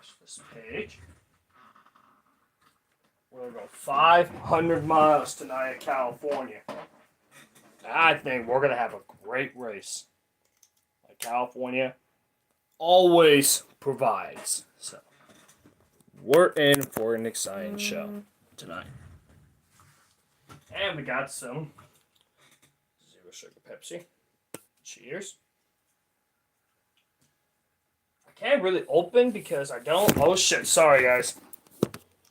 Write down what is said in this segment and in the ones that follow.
refresh this page. We're going to go 500 miles tonight in California. I think we're going to have a great race. Like California always provides. So, we're in for an exciting show tonight. And we got some zero sugar Pepsi. Cheers. I can't really open because I don't. Oh shit! Sorry guys.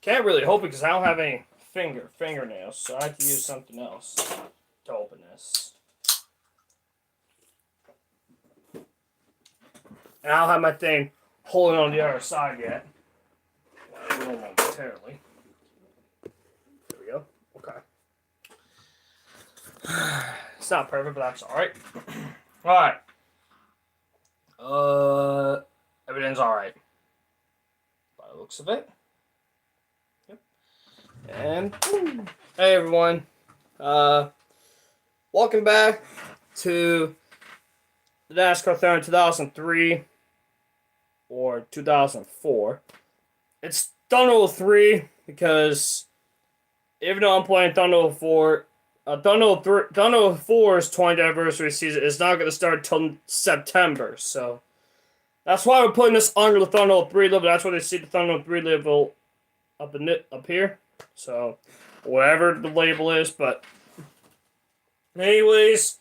Can't really open because I don't have any fingernails, so I have to use something else to open this. And I don't have my thing holding on the other side yet. Well, I will momentarily. There we go. Okay. It's not perfect, but that's alright. Alright. Everything's alright. By the looks of it. Yep. And hey everyone. Welcome back to the NASCAR Thunder 2003 or 2004. It's Thunder 03 because even though I'm playing Thunder 04, Thunder 4's 20th anniversary season is not going to start until September, so that's why we're putting this under the Thunder 3 level. That's why they see the Thunder 3 level up here. So, whatever the label is, but anyways,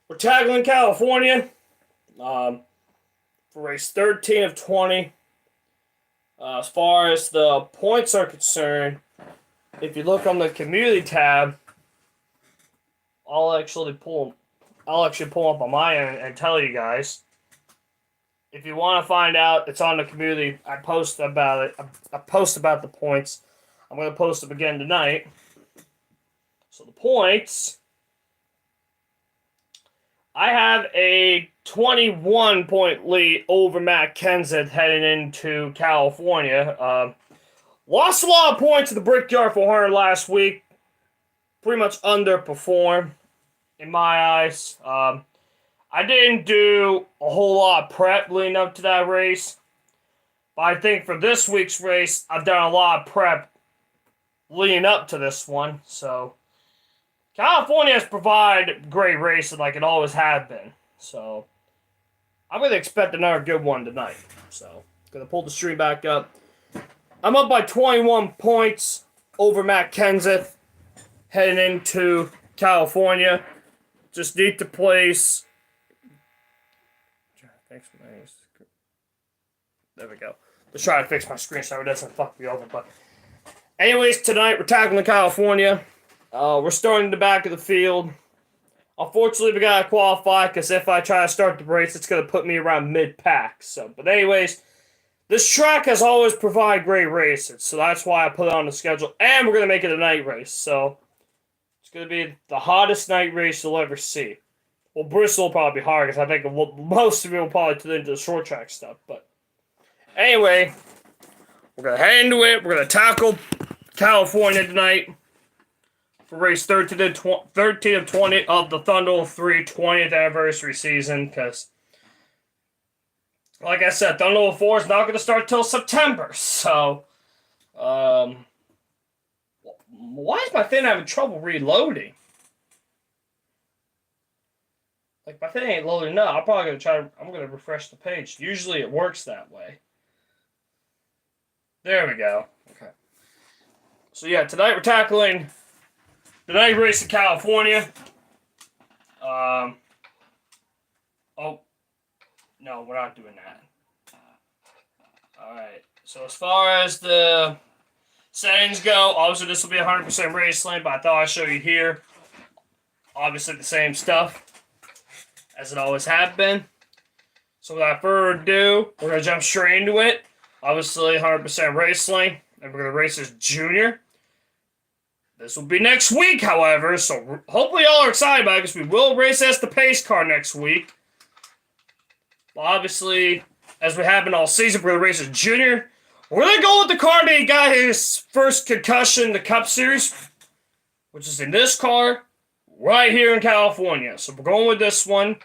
we're tackling California for race 13 of 20. As far as the points are concerned, if you look on the community tab, I'll actually pull up on my end and tell you guys. If you want to find out, it's on the community. I post about it. I post about the points. I'm going to post them again tonight. So the points, I have a 21-point lead over Matt Kenseth heading into California. Lost a lot of points at the Brickyard 400 last week. Pretty much underperformed in my eyes. I didn't do a whole lot of prep leading up to that race. But I think for this week's race, I've done a lot of prep leading up to this one. So, California has provided great races like it always has been. So, I'm going to expect another good one tonight. So, going to pull the stream back up. I'm up by 21 points over Matt Kenseth heading into California. Just need to place. There we go. Just trying to fix my screen so it doesn't fuck me over. But, anyways, tonight we're tackling California. We're starting the back of the field. Unfortunately, we gotta qualify because if I try to start the race, it's gonna put me around mid-pack. So, but anyways, this track has always provided great races, so that's why I put it on the schedule. And we're gonna make it a night race, so it's gonna be the hottest night race you'll ever see. Well, Bristol will probably be hard because I think most of you will probably tune into the short track stuff. But anyway, we're gonna head into it. We're gonna tackle California tonight for race 13 of 20 of the Thunder 3 20th anniversary season. Because, like I said, Thunder 4 is not going to start till September. So, why is my thing having trouble reloading? Like, my thing ain't loading up. I'm probably going to I'm going to refresh the page. Usually it works that way. There we go. Okay. So, yeah, tonight we're tackling the night race in California. Oh, no, we're not doing that. Alright, so as far as the settings go, obviously this will be 100% race lane, but I thought I'd show you here. Obviously the same stuff as it always have been. So without further ado, we're going to jump straight into it. Obviously 100% race lane, and we're going to race as junior. This will be next week, however, so hopefully y'all are excited about it because we will race as the pace car next week. Well, obviously, as we have been all season, we're going to race as junior. We're going to go with the car that he got his first concussion in the Cup Series, which is in this car right here in California. So we're going with this one.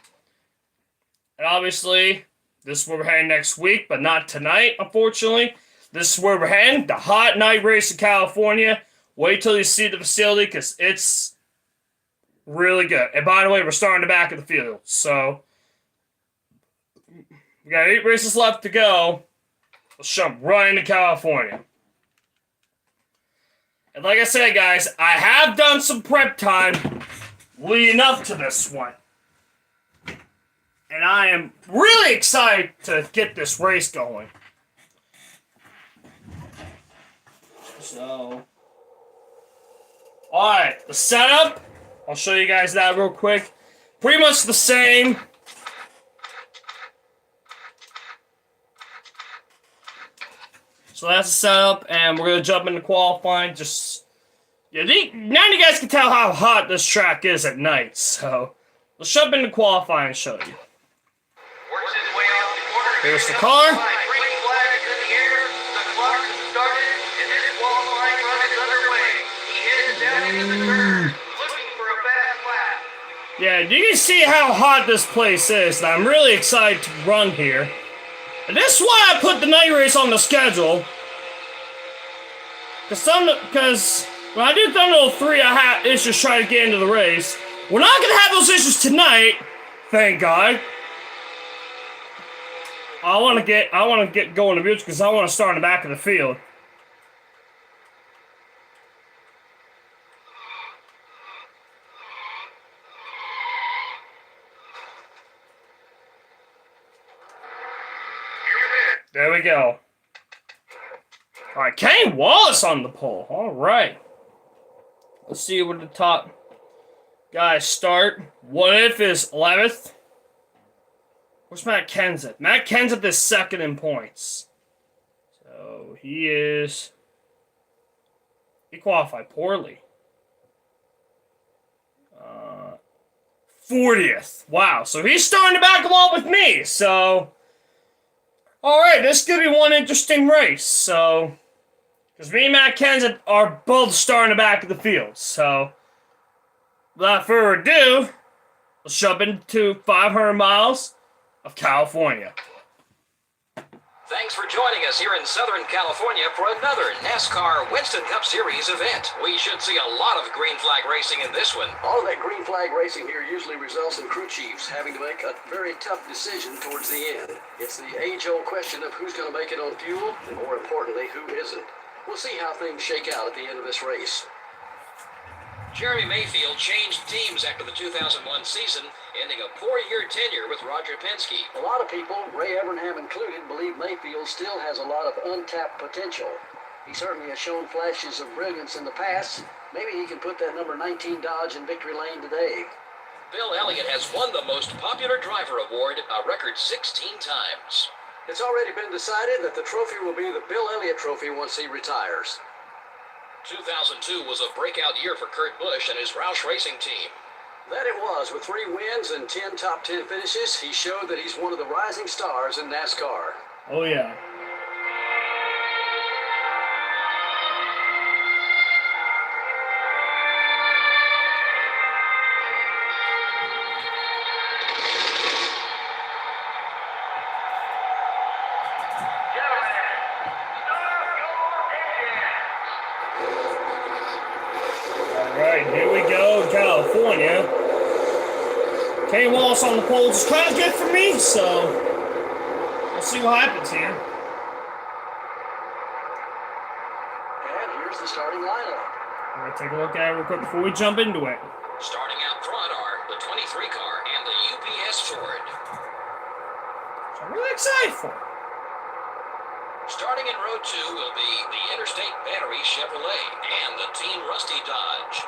And obviously, this is where we're heading next week, but not tonight, unfortunately. this is where we're heading. The Hot Night Race in California. Wait till you see the facility, because it's really good. And by the way, we're starting the back of the field. So, we got 8 races left to go. Let's jump right into California. And like I said, guys, I have done some prep time leading up to this one. And I am really excited to get this race going. So, alright, the setup, I'll show you guys that real quick. Pretty much the same. So that's the setup, and we're going to jump into qualifying. Now you guys can tell how hot this track is at night, so let's jump into qualifying and show you. Here's the car. Yeah, you can see how hot this place is, and I'm really excited to run here. And this is why I put the night race on the schedule. Because when I do Thunderdome 3, I had issues trying to get into the race. We're not going to have those issues tonight, thank God. I want to get going to music because I want to start in the back of the field. There we go. Alright, Kane Wallace on the pole. Alright. Let's see where the top guys start. What If is 11th. Where's Matt Kenseth? Matt Kenseth is 2nd in points. So he qualified poorly. 40th. Wow. So he's starting to back along with me. So, alright, this could be one interesting race. So, because me and Matt Kenseth are both starting the back of the field. So, without further ado, let's jump into 500 miles of California. Thanks for joining us here in Southern California for another NASCAR Winston Cup Series event. We should see a lot of green flag racing in this one. All of that green flag racing here usually results in crew chiefs having to make a very tough decision towards the end. It's the age-old question of who's going to make it on fuel, and more importantly, who isn't. We'll see how things shake out at the end of this race. Jeremy Mayfield changed teams after the 2001 season, ending a 4-year tenure with Roger Penske. A lot of people, Ray Evernham included, believe Mayfield still has a lot of untapped potential. He certainly has shown flashes of brilliance in the past. Maybe he can put that number 19 Dodge in victory lane today. Bill Elliott has won the Most Popular Driver Award a record 16 times. It's already been decided that the trophy will be the Bill Elliott Trophy once he retires. 2002 was a breakout year for Kurt Busch and his Roush Racing team. That it was. With 3 wins and 10 top 10 finishes, he showed that he's one of the rising stars in NASCAR. Oh, yeah. Alright, here we go, California. Kane Wallace on the pole is kind of good for me, so we'll see what happens here. And here's the starting lineup. All right, take a look at it real quick before we jump into it. Starting out front are the 23 car and the UPS Ford. So I'm really excited for it. Starting in row 2 will be the Interstate Battery Chevrolet and the Team Rusty Dodge.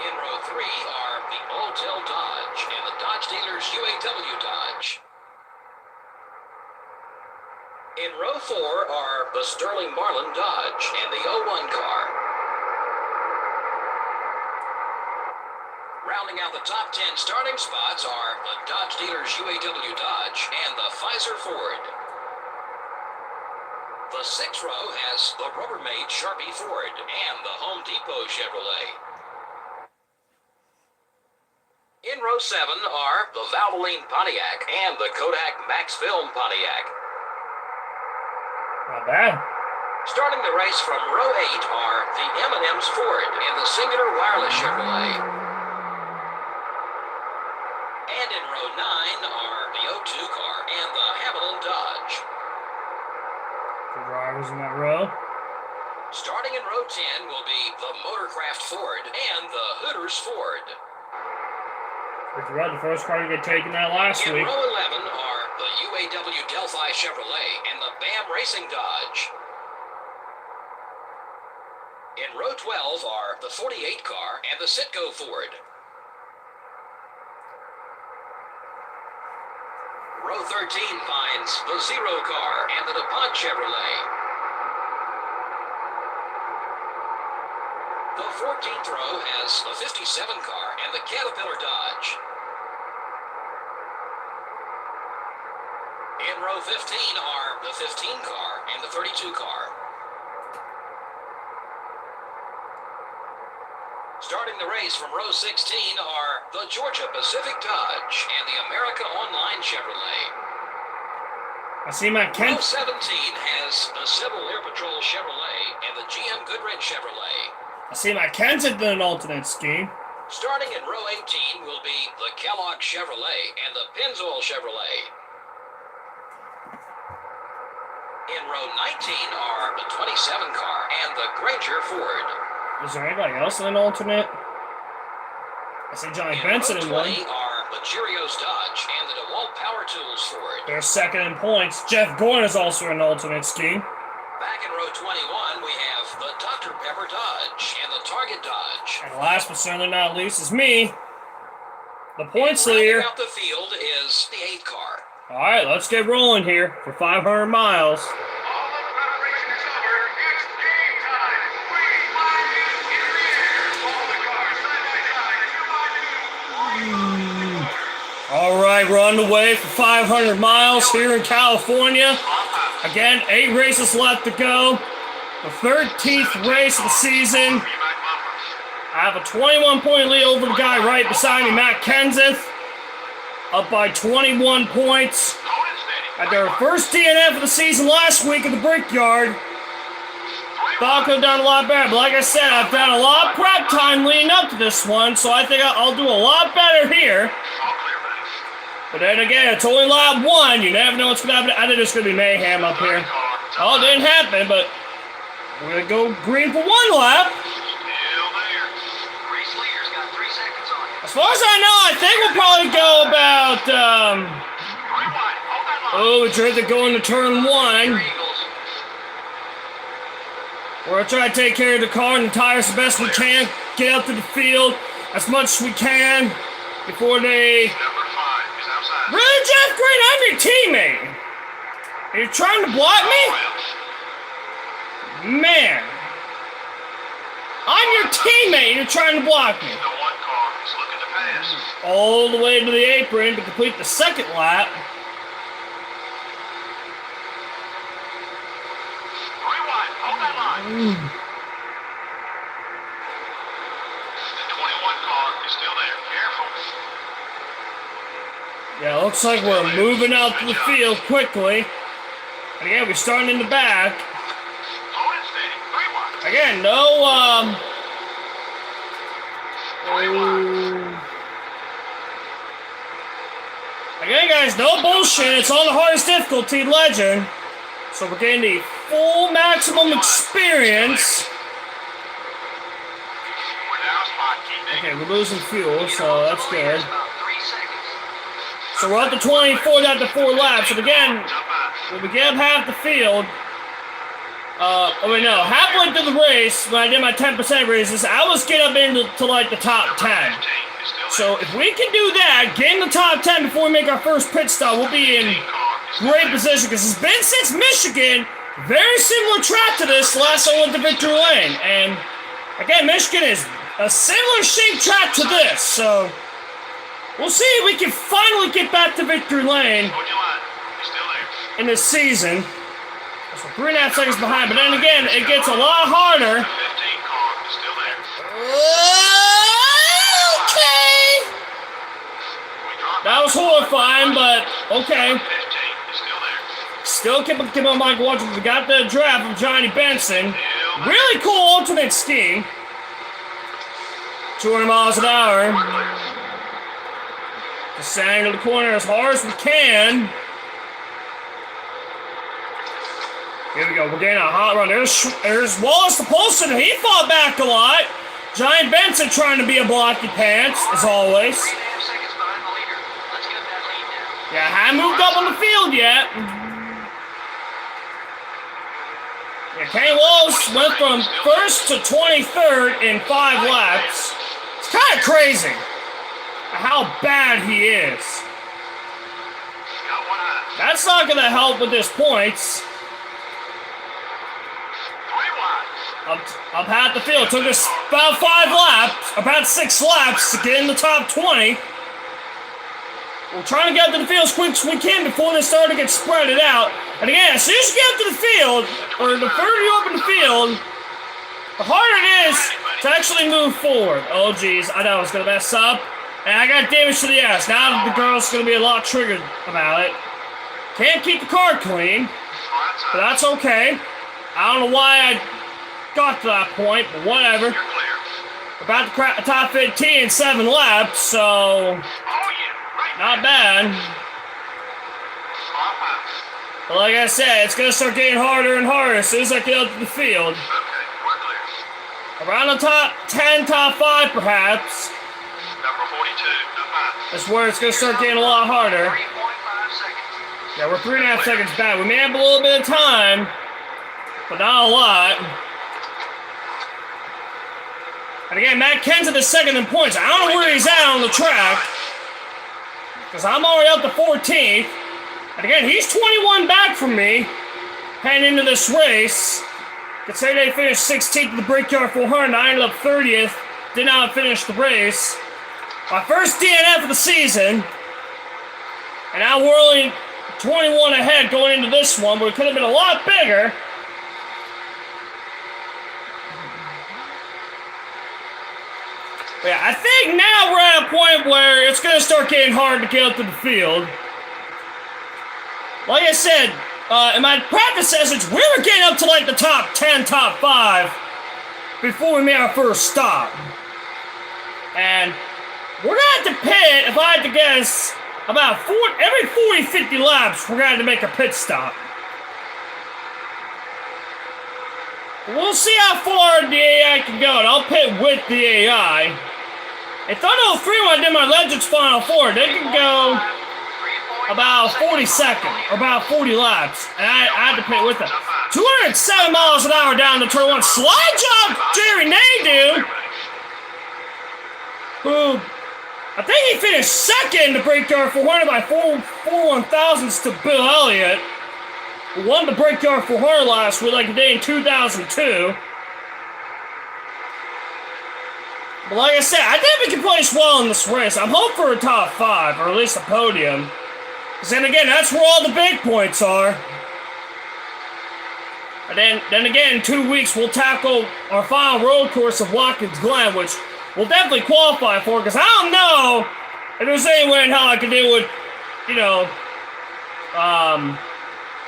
In row 3 are the Alltel Dodge and the Dodge Dealers UAW Dodge. In row 4 are the Sterling Marlin Dodge and the 01 car. Rounding out the top 10 starting spots are the Dodge Dealers UAW Dodge and the Pfizer Ford. The 6th row has the Rubbermaid Sharpie Ford and the Home Depot Chevrolet. In row 7 are the Valvoline Pontiac and the Kodak Max Film Pontiac. Not bad. Starting the race from row 8 are the M&M's Ford and the Singular Wireless Chevrolet. And in row 9 are the O2 car and the Hamilton Dodge. Two drivers in that row. Starting in row 10 will be the Motorcraft Ford and the Hooters Ford. Ricky Rudd, the first car to get taken out last In week. row 11 are the UAW Delphi Chevrolet and the BAM Racing Dodge. In row 12 are the 48 car and the Citgo Ford. Row 13 finds the Zero car and the DuPont Chevrolet. The 14th row has the 57 car and the Caterpillar Dodge. In row 15 are the 15 car and the 32 car. Starting the race from row 16 are the Georgia Pacific Dodge and the America Online Chevrolet. I see my Row Kent. 17 has the Civil Air Patrol Chevrolet and the GM Goodrich Chevrolet. I see my Kensington in an alternate scheme. Starting in row 18 will be the Kellogg Chevrolet and the Pennzoil Chevrolet. In row 19 are the 27 car and the Granger Ford. Is there anybody else in an alternate? I see Johnny Benson in row one. 20 are the Cheerios Dodge and the DeWalt Power Tools Ford. They're second in points. Jeff Gordon is also in an alternate scheme. Back in row 21, we have the Dr. Pepper Dodge and the Target Dodge. And last but certainly not least is me, the points Rounding leader. out the field is the 8 car. All right, let's get rolling here for 500 miles. All of the preparation is over. It's game time. Green flag is in the air. All the cars side by side. All right, we're on the way for 500 miles here in California. Again, 8 races left to go. The 13th race of the season. I have a 21-point lead over the guy right beside me, Matt Kenseth. Up by 21 points. At their first DNF of the season last week at the Brickyard. Thought I could have done a lot better, but like I said, I've done a lot of prep time leading up to this one, so I think I'll do a lot better here. But then again, it's only lap 1. You never know what's going to happen. I think there's going to be mayhem up here. Oh, it didn't happen, but we're going to go green for 1 lap. Race leader's got 3 seconds on you. As far as I know, I think we'll probably go about, oh, we tried to go into turn 1. We're going to try to take care of the car and the tires the best we can. Get out to the field as much as we can before they... Really, Jeff Green? I'm your teammate. Are you trying to block me? Man. I'm your teammate. You're trying to block me. All the way to the apron to complete the second lap. Rewind. Hold that line. The 21 car is still there. Careful. Yeah, looks like we're moving out to the field quickly. And again, we're starting in the back. Hold it steady. Rewind. Again, no, Again, guys, no bullshit. It's on the hardest difficulty, Legend. So we're getting the full maximum experience. We're now spot. Keep digging. Okay, we're losing fuel, so that's good. About 3 seconds. So we're up to 24 after 4 laps. And again, when we get up half the field, halfway through the race, when I did my 10% races, I was getting up into like the top 10. So if we can do that, get in the top 10 before we make our first pit stop, we'll be in great position. Because it's been since Michigan, very similar track to this last I went to Victory Lane. And again, Michigan is a similar shaped track to this. So we'll see if we can finally get back to Victory Lane in this season. So 3.5 seconds behind, but then again, it gets a lot harder. Okay. That was horrifying, but okay. Still keep on Michael watching. We got the draft from Johnny Benson. Really cool alternate skiing. 200 miles an hour. Just staying to the corner as hard as we can. Here we go. We're getting a hot run. There's Wallace the Polson. He fought back a lot. Giant Benson trying to be a blocky pants, as always. 3.5 seconds behind the leader. Let's get that lead now. Yeah, haven't moved up on the field yet. Yeah, Kenny Wallace went from first to 23rd in 5 laps. It's kind of crazy how bad he is. Got one eye. That's not going to help with his points. 3 wide. Up half the field. Took us about 5 laps, about 6 laps to get in the top 20. We're trying to get up to the field as quick as we can before they start to get spreaded out. And again, as soon as you get up to the field, or the further you open the field, the harder it is to actually move forward. Oh, geez, I know I was going to mess up. And I got damage to the ass. Now the girl's going to be a lot triggered about it. Can't keep the car clean, but that's okay. I don't know why I got to that point, but whatever. You're clear. About to crack the top 15 in 7 laps, so Oh, yeah. Right not bad. Small pass. But like I said, it's going to start getting harder and harder as soon as I get out to the field. Okay, we're clear. Around the top 10, top 5 perhaps, Number 42, the pass. that's where it's going to start getting a lot harder. 3.5 seconds. Yeah, we're 3.5 seconds back. We may have a little bit of time, but not a lot. And again, Matt Kenseth is second in points. I don't know where he's at on the track, because I'm already up to 14th. And again, he's 21 back from me, heading into this race. Could say they finished 16th at the Brickyard 400. I ended up 30th. Did not finish the race. My first DNF of the season. And now we're only 21 ahead going into this one, but it could have been a lot bigger. But yeah, I think now we're at a point where it's going to start getting hard to get up to the field. Like I said, in my practice sessions, we were getting up to like the top 10, top 5 before we made our first stop. And we're going to have to pit, if I had to guess, about every 40, 50 laps, we're going to have to make a pit stop. We'll see how far the AI can go, and I'll pit with the AI. In Thunder 3, when I did my Legends Final 4, they can go about 40 seconds, or about 40 laps, and I had to pit with them. 207 miles an hour down the turn 1. Slide job, Jerry Nadeau, who I think he finished second to Brickyard 400 by 4/1000ths to Bill Elliott, who won the Brickyard 400 last week, like a day in 2002. But like I said, I think we can place well in this race. I'm hoping for a top 5, or at least a podium. Because then again, that's where all the big points are. And then again, in 2 weeks, we'll tackle our final road course of Watkins Glen, which we'll definitely qualify for, because I don't know if there's any way in hell I can deal with, I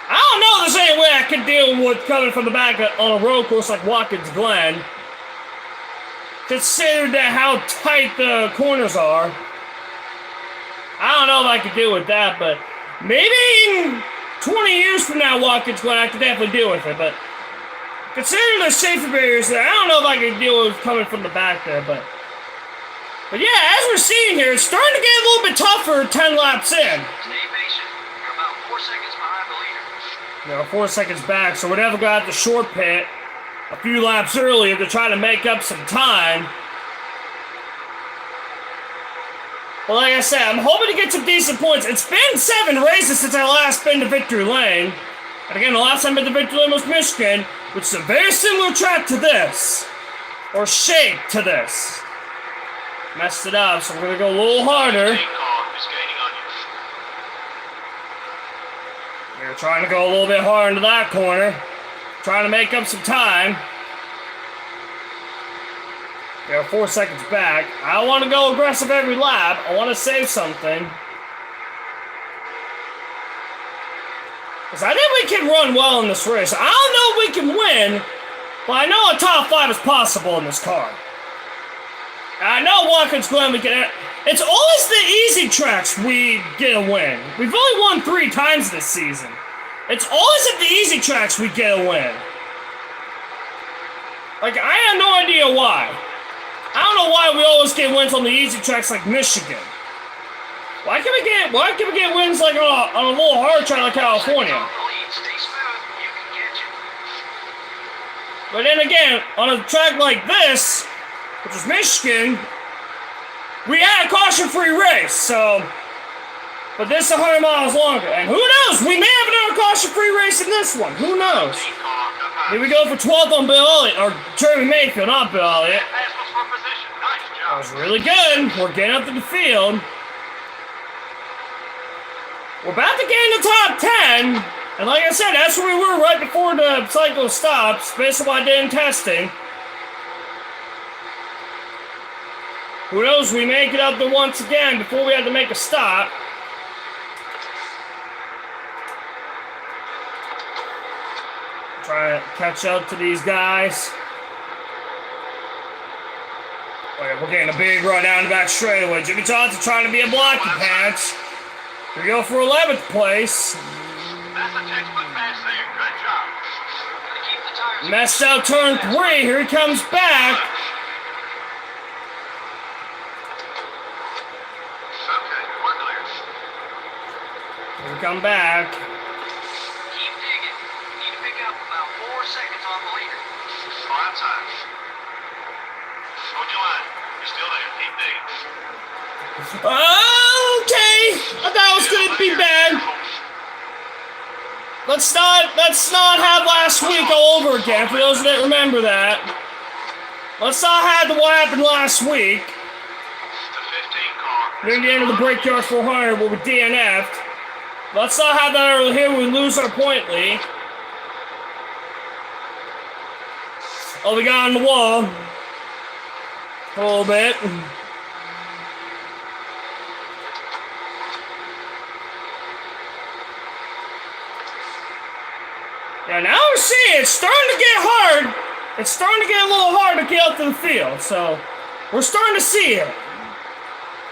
don't know if there's any way I can deal with coming from the back on a road course like Watkins Glen. Consider that how tight the corners are. I don't know if I could deal with that, but maybe in 20 years from now, Watkins Glen, I could definitely deal with it. But considering the safety barriers there, I don't know if I can deal with coming from the back there. But yeah, as we're seeing here, it's starting to get a little bit tougher 10 laps in. Stay patient. You're about 4 seconds behind the leader. 4 seconds back, so we're never going to have to short pit a few laps earlier to try to make up some time. But like I said, I'm hoping to get some decent points. It's been 7 races since I last been to Victory Lane. And again, the last time I've been to Victory Lane was Michigan, which is a very similar track to this. Or shape to this. Messed it up, so we're going to go a little harder. We're trying to go a little bit harder into that corner. Trying to make up some time. They're 4 seconds back. I don't want to go aggressive every lap. I want to save something. Because I think we can run well in this race. I don't know if we can win, but I know a top 5 is possible in this car. And I know Watkins Glen we can... It's always the easy tracks we get a win. We've only won 3 times this season. It's always at the easy tracks we get a win. Like, I have no idea why. I don't know why we always get wins on the easy tracks like Michigan. Why can we get wins like on a little hard track like California? But then again, on a track like this, which is Michigan, we had a caution-free race, so... But this is 100 miles longer, and who knows? We may have another caution-free race in this one. Who knows? Here we go for 12th on Bill Elliott, or Jeremy Mayfield, not Bill Elliott. That was really good. We're getting up to the field. We're about to get in the top 10, and like I said, that's where we were right before the cycle stops, based on what I did in testing. Who knows, we may get up there once again before we have to make a stop. Try to catch up to these guys. Okay, we're getting a big run down the back straightaway. Jimmy Johnson trying to be a blocky pants. We go for 11th place. That's a textbook pass there. Good job. Messed out turn 3. Here he comes back. Okay, we're clear. Here we come back. Keep digging. Need to pick up about 4 seconds on the leader. 5 times. Hold your line. You're still there. Keep digging. Okay, I thought it was gonna be bad. Let's not have last week all over again. For those that remember that, let's not have what happened last week. The 15 car. Near the end of the Brickyard 400, where we DNF'd. Let's not have that early here. We lose our point lead. Oh, we got on the wall a little bit. Yeah, now we're seeing it's starting to get hard. It's starting to get a little hard to get out to the field. So we're starting to see it.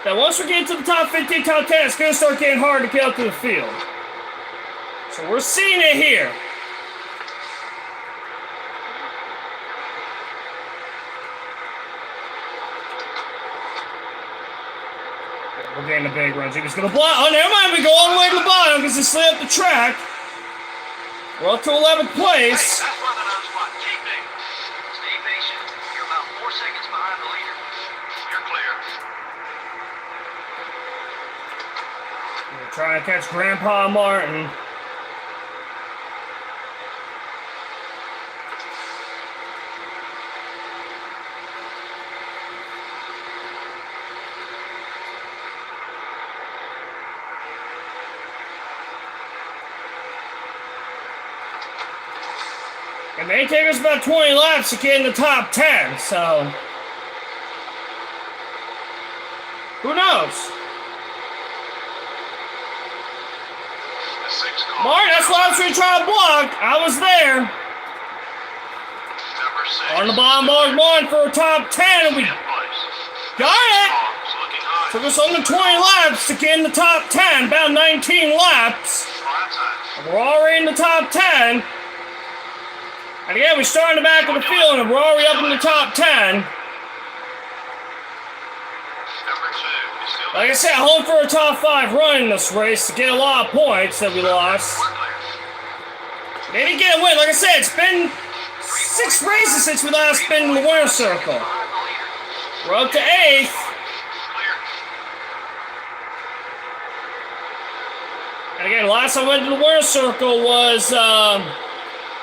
That once we get to the top 15, top 10, it's going to start getting hard to get out to the field. So we're seeing it here. We're getting a big run. Jimmy's going to block. Oh, never mind. We go all the way to the bottom because he slid up the track. We're up to 11th place. That's one of those spots. Keep digging. Stay patient. You're about 4 seconds behind the leader. You're clear. We're trying to catch Grandpa Martin. It may take us about 20 laps to get in the top 10, so... Who knows? The 6 car. Martin, that's why I was going to try to block. I was there. Number 6. On the bottom mark one for a top 10, and we 10th place. got it! Car's looking high. Took us under 20 laps to get in the top 10, about 19 laps. 5 times. We're already in the top 10. And again, we start in the back of the field, and we're already up in the top 10. Number 2 is still Like I said, home for a top 5 run in this race to get a lot of points that we lost. We're clear. Maybe get a win. Like I said, it's been 6 races since we last been in the winner's circle. We're up to 8th. Clear. And again, last time I went to the winner's circle was,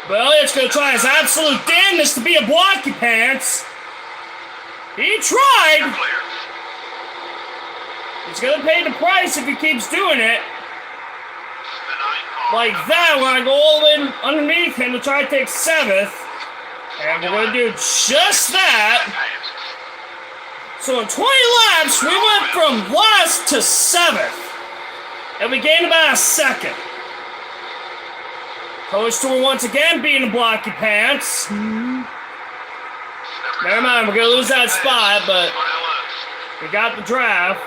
well, it's going to try his absolute damnedest to be a blocky pants. He tried. Clear. He's going to pay the price if he keeps doing it. The 9 car. Like that, when I go all the way underneath him to try to take 7th. And we're going to do just that. Pass. So in 20 laps, we went from last to 7th. And we gained about a second. Coach Stewart once again beating the blocky pants. Never mind, we're gonna lose that spot, but we got the draft.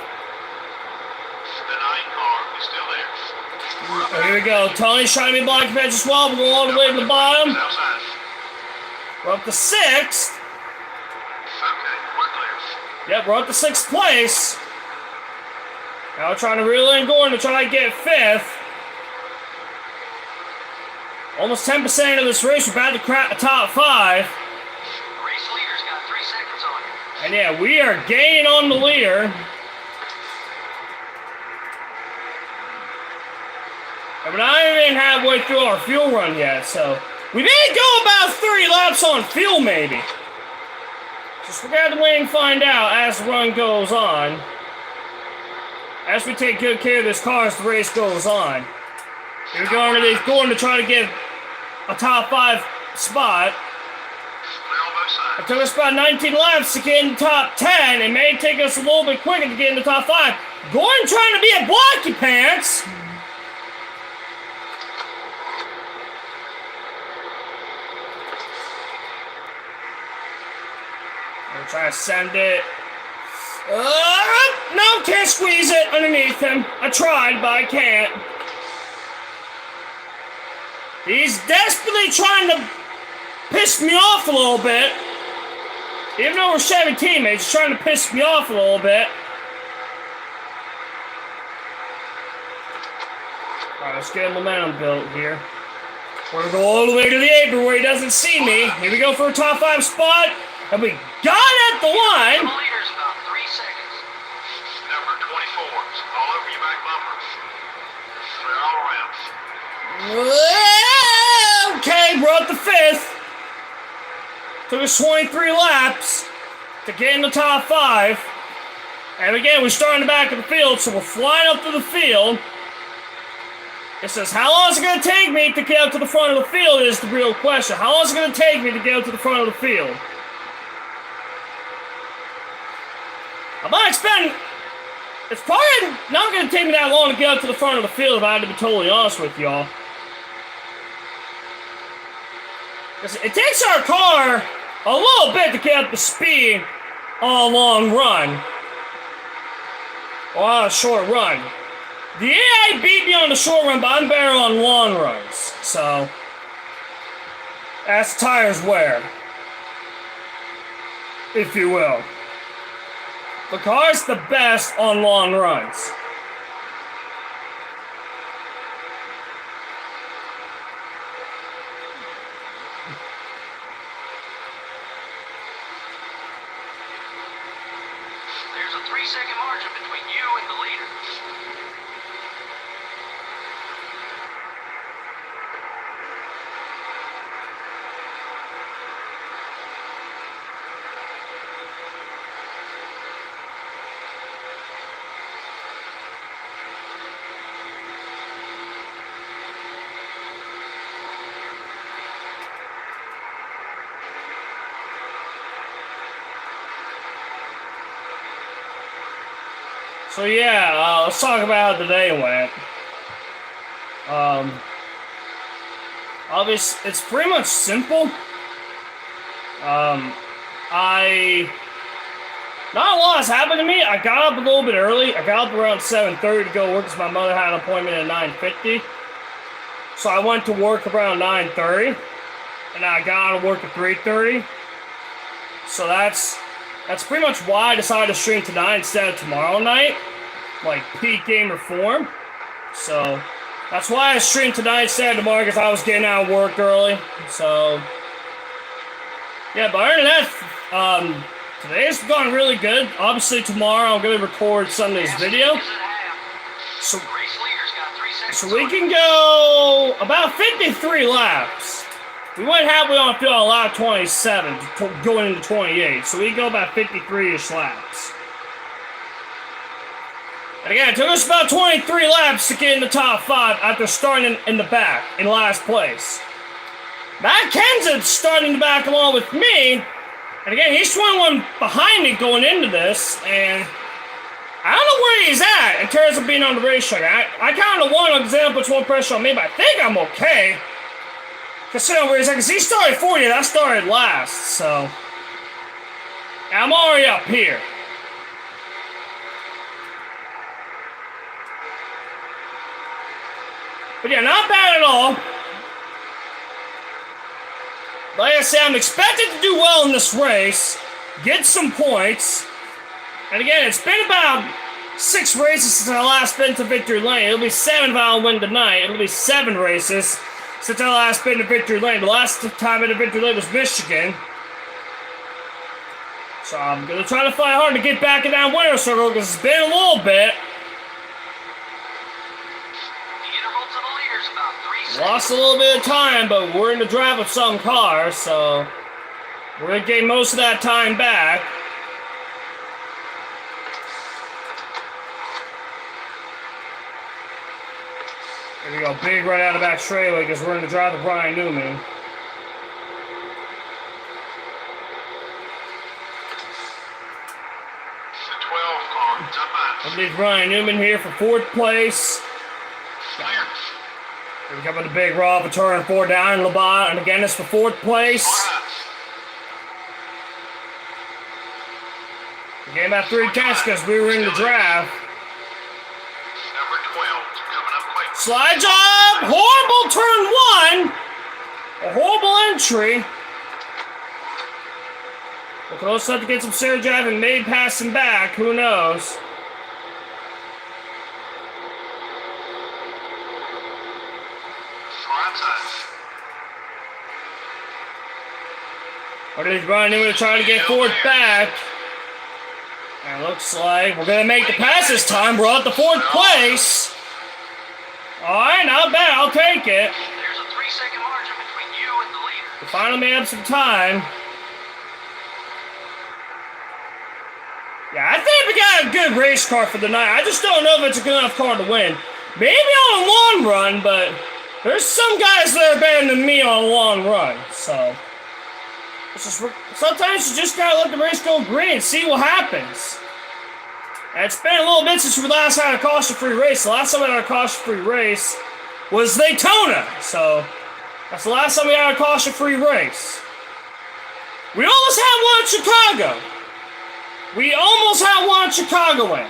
The Naacar is still there. Here we go. Tony's trying to be blocky pants as well. We're going all the way to the bottom. Outside. We're up to 6th. Okay, we're clear. Yep, we're up to 6th place. Now we're trying to reel in Gordon to try to get 5th. Almost 10% of this race. We're about to crack the top 5. Race leader's got 3 seconds on you. And yeah, we are gaining on the leader. And we're not even halfway through our fuel run yet, so we may go about 30 laps on fuel, maybe. Just we're gonna wait and find out as the run goes on. As we take good care of this car as the race goes on. Here we go underneath Gordon to try to get a top 5 spot. Clear on both sides. It took us about 19 laps to get in the top 10. It may take us a little bit quicker to get in the top 5. Gordon trying to be a blocky pants. I'm trying to send it. No, can't squeeze it underneath him. I tried, but I can't. He's desperately trying to piss me off a little bit. Even though we're Chevy teammates, he's trying to piss me off a little bit. Alright, let's get a momentum built here. We're gonna go all the way to the apron where he doesn't see me. Here we go for a top 5 spot. And we got at the line. The leader's about 3 seconds. Number 24's all over your back bumper. Clear all around. Okay, we're up to 5th. Took us 23 laps to get in the top 5. And again, we're starting the back of the field, so we're flying up to the field. It says, how long is it going to take me to get up to the front of the field is the real question. How long is it going to take me to get up to the front of the field? I'm not expecting... It's probably not going to take me that long to get up to the front of the field, if I had to be totally honest with y'all. It takes our car a little bit to get up to speed on a long run. Or on a short run. The AI beat me on the short run, but I'm better on long runs. So, as tires wear. If you will. The car's the best on long runs. There's a 3-second margin between you and the leader. So yeah, let's talk about how today went. Obviously, it's pretty much simple. Not a lot has happened to me. I got up a little bit early. I got up around 7:30 to go work because my mother had an appointment at 9:50. So I went to work around 9:30, and I got out of work at 3:30. So that's pretty much why I decided to stream tonight instead of tomorrow night, like peak gamer form. So that's why I streamed tonight instead of tomorrow, because I was getting out of work early. So yeah, but other than that, today's gone really good. Obviously tomorrow I'm gonna record Sunday's video. So we can go about 53 laps. We went halfway on field on lap 27, going into 28, so we can go about 53-ish laps. And again, it took us about 23 laps to get in the top 5 after starting in the back, in last place. Matt Kenseth's starting in the back along with me, and again, he's 21 behind me going into this, and I don't know where he's at in terms of being on the racetrack. I kind of want to example puts more pressure on me, but I think I'm okay. Considering where he's like, 'cause he started 40th, I started last, so. And I'm already up here. But yeah, not bad at all. Like I said, I'm expected to do well in this race, get some points. And again, it's been about 6 races since I last been to Victory Lane. It'll be 7 if I don't win tonight. It'll be 7 races since I last been to Victory Lane. The last time I been to Victory Lane was Michigan. So I'm gonna try to fight hard to get back in that winner's circle because it's been a little bit. The interval to the leaders about 3 seconds. Lost a little bit of time, but we're in the draft with some cars, so we're gonna gain most of that time back. Here we go, big right out of back straightaway because we're in the drive with Brian Newman. The 12 car, top I believe Brian Newman here for 4th place. Clear. Here we come with the big raw for turn 4 down in Laban, and again it's for 4th place. We gained about 3 tenths because we were in the draft. Number 12 coming up quick. Slide job! Horrible turn 1! A horrible entry. We could also have to get some Sarah drive and maybe pass him back. Who knows? Slide time. Or did Brian Newman try to get 4th back? And it looks like we're going to make the pass this time. We're at the 4th place. Alright, not bad. I'll take it. There's a 3-second margin between you and the leader. We finally made up some time. Yeah, I think we got a good race car for the night. I just don't know if it's a good enough car to win. Maybe on a long run, but there's some guys that are better than me on a long run. So, it's just, sometimes you just gotta let the race go green and see what happens. And it's been a little bit since we last had a caution-free race. The last time we had a caution-free race was Daytona. So, that's the last time we had a caution-free race. We almost had one in Chicago. We almost had one in Chicago in.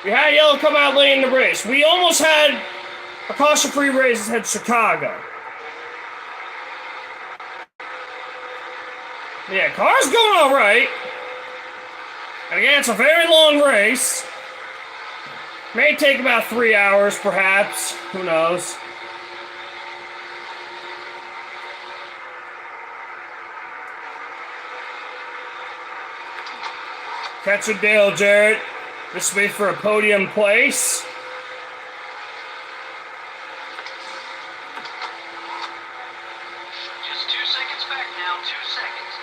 We had yellow come out late in the race. We almost had a caution-free race at Chicago. Yeah, car's going all right. And again, it's a very long race. May take about 3 hours, perhaps. Who knows? Catch a deal, Jarrett. This will be for a podium place. Just 2 seconds back now, 2 seconds.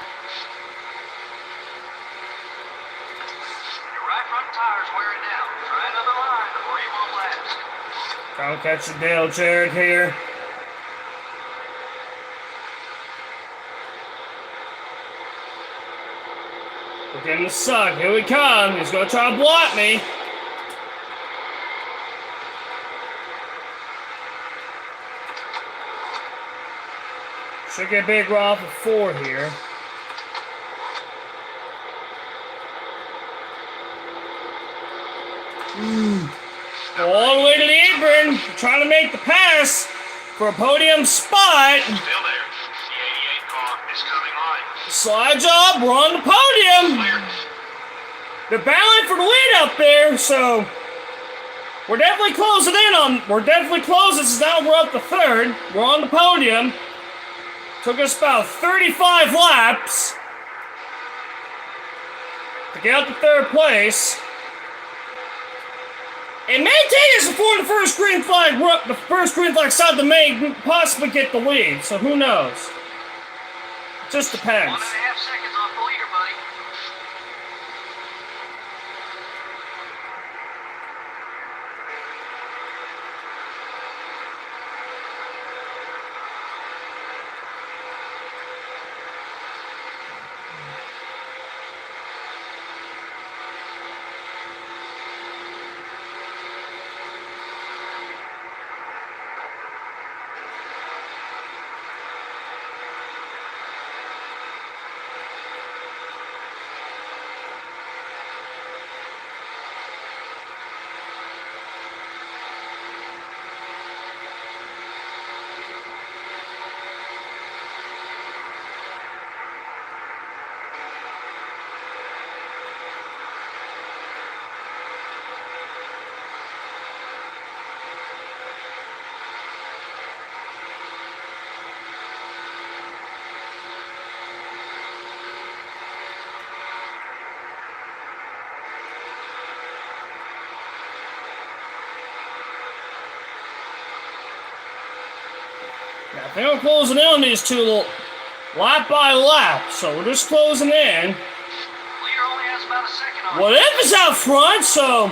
Your right front tire's wearing down. Try another line before you won't last. I'll catch a deal, Jarrett, here. Look at him to suck. Here we come. He's gonna try to block me. Should get big off of 4 here. Go all the way to the apron. Trying to make the pass for a podium spot. Still there. The 88 car is coming right. Slide job. We're on the podium. Clear. They're battling for the lead up there, so we're definitely closing in on. We're definitely closing. So now we're up to 3rd. We're on the podium. Took us about 35 laps to get up to 3rd place. It may take us before the first green flag stop to make possibly get the lead. So who knows? It just depends. 1.5 seconds off the leader, buddy. I think I'm closing in on these two lap by lap, so we're just closing in. Leader only has about a second on. What If is out front, so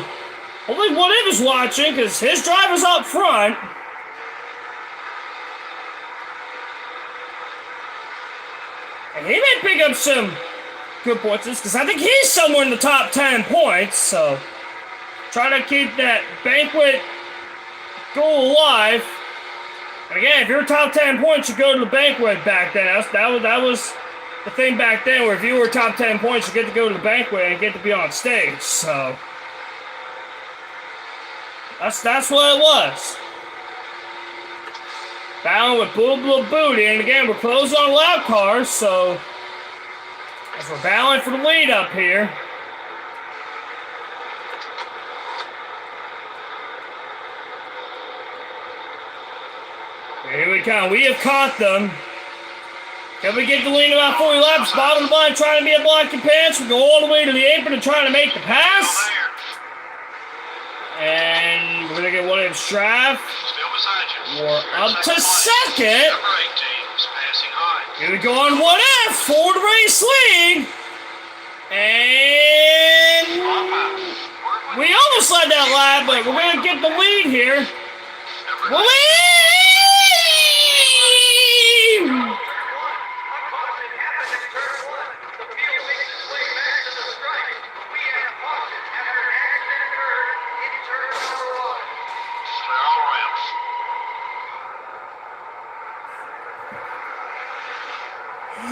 hopefully What If is watching, because his driver's up front. And he may pick up some good points, because I think he's somewhere in the top 10 points, so try to keep that banquet goal alive. And again, if you're top 10 points, you go to the banquet back then. That was the thing back then, where if you were top 10 points, you get to go to the banquet and get to be on stage, so that's what it was. Battling with Boo Booty, and again, we're closing on lap cars, so as we're battling for the lead up here. Here we come. We have caught them. Can we get the lead about 40 laps? Bottom of the line, trying to be a blocking pants. We go all the way to the apron and trying to make the pass. And we're going to get What If Straff. We're up to second. Here we go on What If for the race lead. And we almost led that lap, but we're going to get the lead here.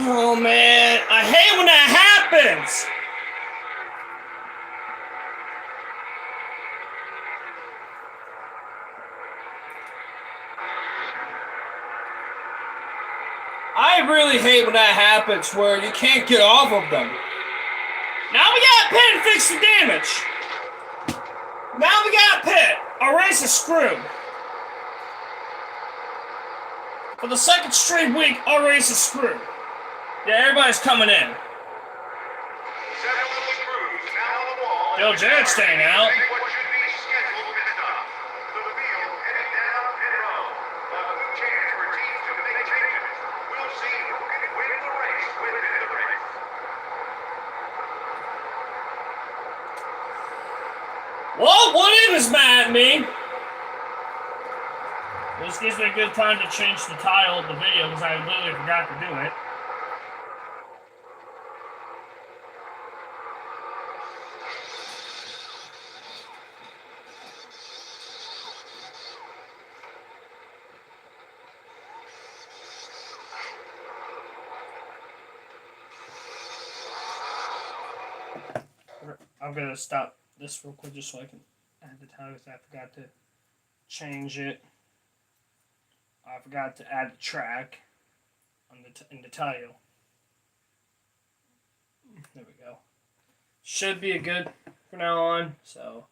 Oh man, I hate when that happens. I really hate when that happens, where you can't get off of them. Now we got pit and fix the damage. Now we got pit. Our race is screwed. For the second straight week, our race is screwed. Yeah, everybody's coming in. Bill Jarrett's staying out. Well, What If is mad at me? This gives me a good time to change the title of the video, because I literally forgot to do it. I'm gonna stop this real quick just so I can add the title, because I forgot to change it. I forgot to add the track on in the title. There we go. Should be a good from now on. So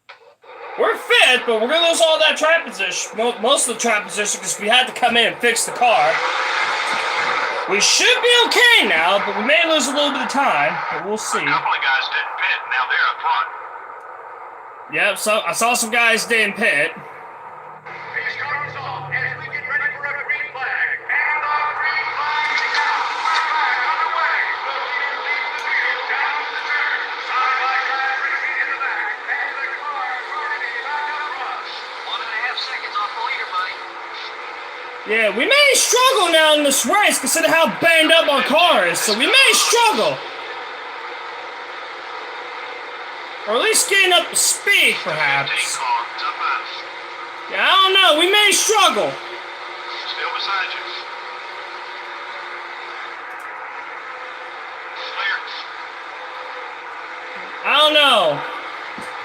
we're fit, but we're gonna lose all that track position, most of the track position, because we had to come in and fix the car. We should be okay now, but we may lose a little bit of time, but we'll see. A couple of guys didn't pit, now they're up front. Yep, so I saw some guys didn't pit. These cars off as we get ready for a green flag. And the green flag is out. We're back on the way. The leader leads the field down the turn. Side by side racing in the back. And the car is already back up front. 1.5 seconds off the leader, buddy. Yeah, we may struggle now in this race, considering how banged up our car is, so we may struggle. Or at least getting up to speed, perhaps. Yeah, I don't know, we may struggle. Still beside you. Clear. I don't know.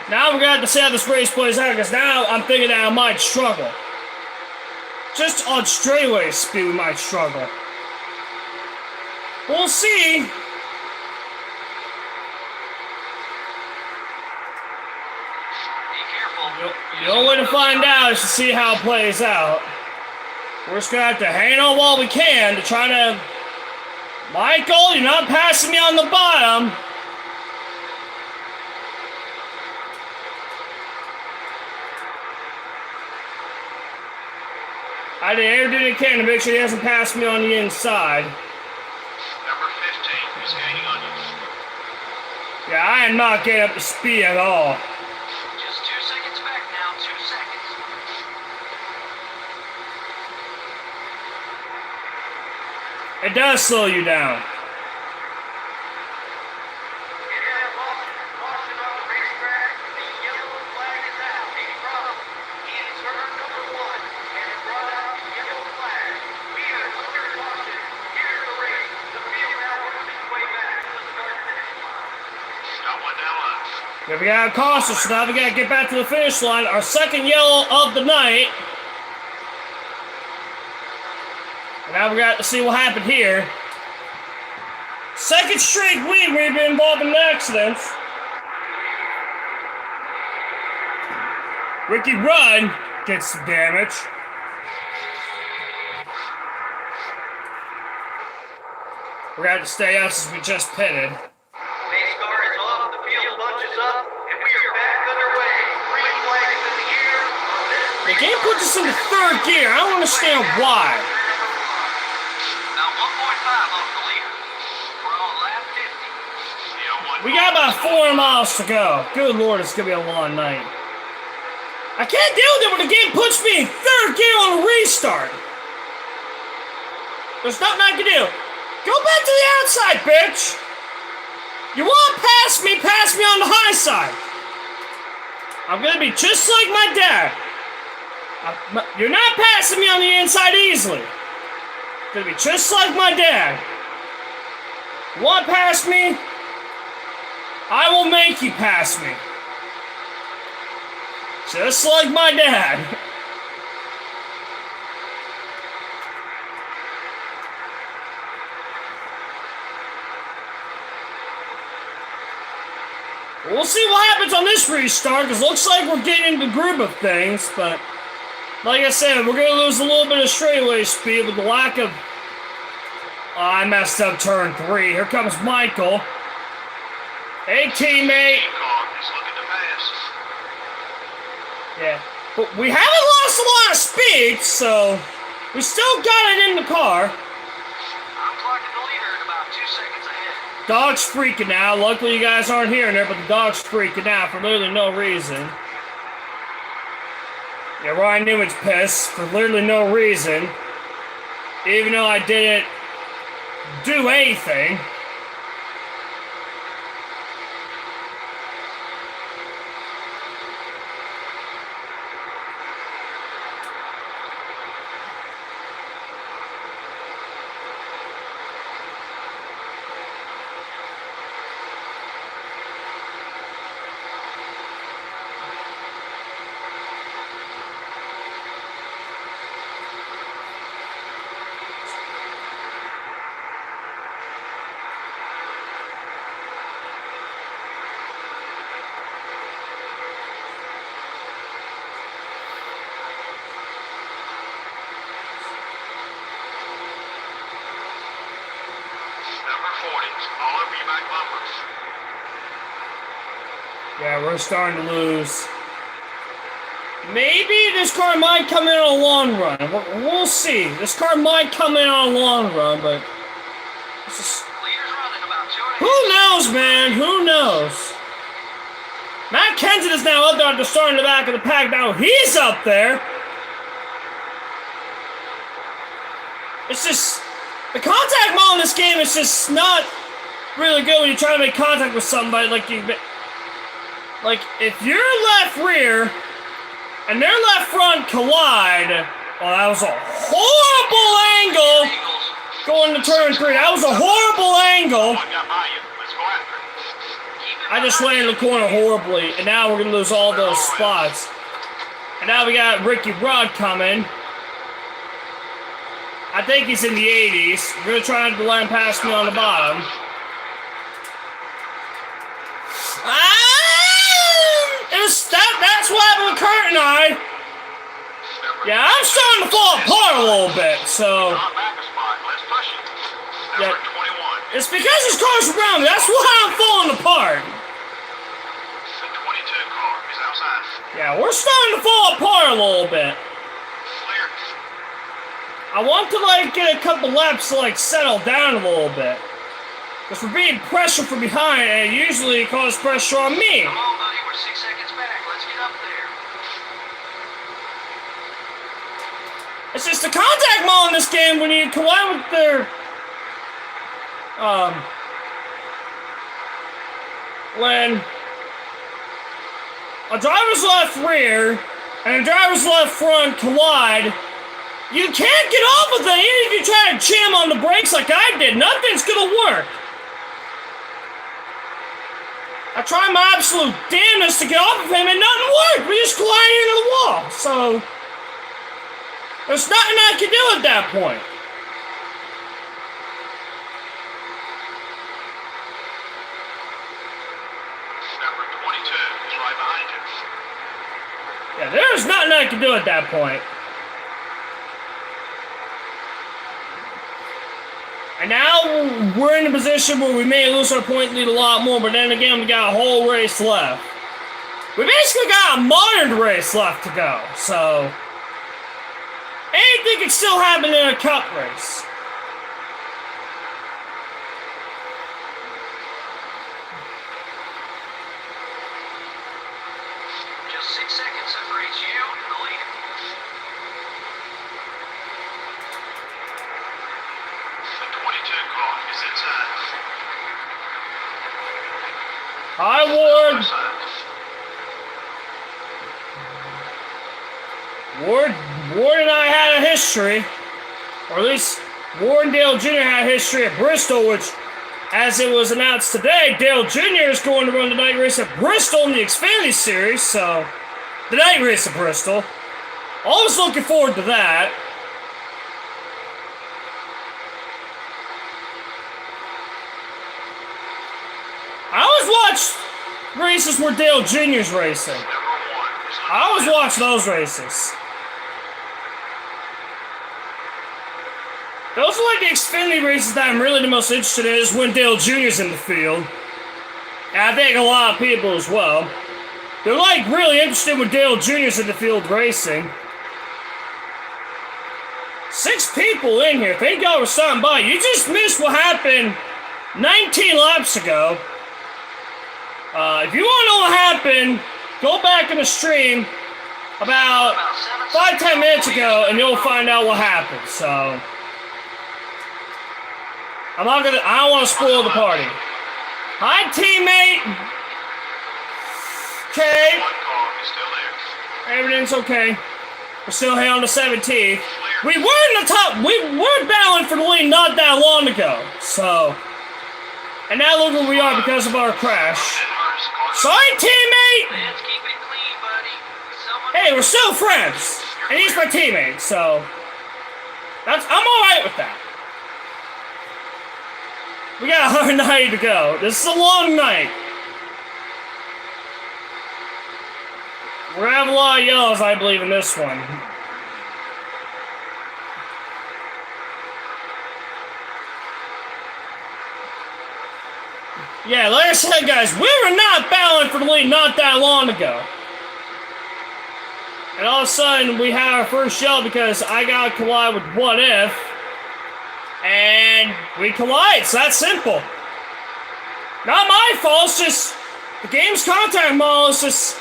Now we're gonna have to see how this race plays out, because now I'm thinking that I might struggle. Just on straightaway speed, we might struggle. We'll see. The only way to find out is to see how it plays out. We're just gonna have to hang on while we can to try to... Michael, you're not passing me on the bottom. I did everything I can to make sure he hasn't passed me on the inside. Number 15 is gaining on you. Yeah, I am not getting up to speed at all. Just 2 seconds back now, 2 seconds. It does slow you down. Caution on the racetrack. The yellow flag is out. A problem. In turn number 1, and it brought out the yellow flag. Here, clear caution. Here's the race. The field now works its way back to the start-finish line. Got one down left. Yeah, we got cautious, so now we gotta get back to the finish line. Our second yellow of the night. And now we got to see what happened here. Second straight week we've been involved in accidents. Ricky Rudd gets some damage. We're gonna have to stay out since we just pitted. Pace car is off, the field bunches up, and we are back underway. Green flags in the air. The game puts us into third gear. I don't understand why. Now 1.5 off the leader. We're on lap 50. We got about 4 miles to go. Good Lord, it's gonna be a long night. I can't deal with it when the game puts me in third gear on a restart. There's nothing I can do. Go back to the outside, bitch. You want to pass me on the high side. I'm gonna be just like my dad. You're not passing me on the inside easily. I'm gonna be just like my dad. You want to pass me? I will make you pass me. Just like my dad. We'll see what happens on this restart, because it looks like we're getting into the groove of things, but like I said, we're going to lose a little bit of straightaway speed with the lack of... Oh, I messed up turn 3. Here comes Michael. Hey, teammate. Yeah, but we haven't lost a lot of speed, so we still got it in the car. I'm clocking the leader at about 2 seconds ahead. Dog's freaking out. Luckily you guys aren't hearing it, but the dog's freaking out for literally no reason. Yeah, Ryan Newman's pissed for literally no reason. Even though I didn't do anything. Yeah, we're starting to lose. Maybe this car might come in on a long run. We'll see. This car might come in on a long run, but... Leader's running about 2.5. Who knows, man? Who knows? Matt Kenseth is now up there at the start in the back of the pack. Now he's up there. It's just... The contact model in this game is just not really good when you try to make contact with somebody like you... Like, if your left rear and their left front collide... Oh, that was a horrible angle going to turn 3. That was a horrible angle. I just went in the corner horribly, and now we're going to lose all those spots. And now we got Ricky Rudd coming. I think he's in the 80s. We're going to try to let him pass me on the bottom. That's what happened with Kurt and I. Yeah, I'm starting to fall apart a little bit, so... Yeah, it's because his car's around me. That's why I'm falling apart. Yeah, we're starting to fall apart a little bit. I want to, like, get a couple laps to, like, settle down a little bit. Because we're being pressured from behind, and it usually causes pressure on me. Come on, buddy. We're 6 seconds back. Let's get up there. It's just the contact mall in this game when you collide with their... when a driver's left rear and a driver's left front collide, you can't get off of them even if you try to jam on the brakes like I did. Nothing's gonna work. I tried my absolute damnedest to get off of him and nothing worked. We just collided into the wall. So there's nothing I can do at that point. Number 22 is right behind you. Yeah, there's nothing I can do at that point. And now we're in a position where we may lose our point lead a lot more, but then again, we got a whole race left. We basically got a modern race left to go, so anything can still happen in a cup race. Just 6 seconds separates you and the leader. The 22 car is inside. Hi, Ward. Ward and I had a history, or at least Ward and Dale Jr. had a history at Bristol, which, as it was announced today, Dale Jr. is going to run the night race at Bristol in the Xfinity Series, so the night race at Bristol. Always looking forward to that. I always watch races where Dale Jr.'s racing. I always watch those races. Those are like the Xfinity races that I'm really the most interested in, is when Dale Jr.'s in the field. And I think a lot of people as well. They're like really interested when Dale Jr.'s in the field racing. 6 people in here. Thank y'all for stopping by. You just missed what happened 19 laps ago. If you want to know what happened, go back in the stream about 5-10 minutes ago and you'll find out what happened. So I don't want to spoil the party. Hi, teammate. Okay. One car is still there. Everything's okay. We're still here on the 17th. We were in the top. We were battling for the lead not that long ago. So, and now look where we are because of our crash. Sorry, teammate. Let's keep it clean, buddy. Someone Hey, we're still friends, and he's my teammate. So, I'm all right with that. We got a hard night to go. This is a long night. We're gonna have a lot of yellows, I believe, in this one. Yeah, like I said, guys, we were not battling for the lead not that long ago. And all of a sudden, we had our first yellow because I got to collide with What If. And we collide, so that's simple. Not my fault, it's just the game's contact model is just...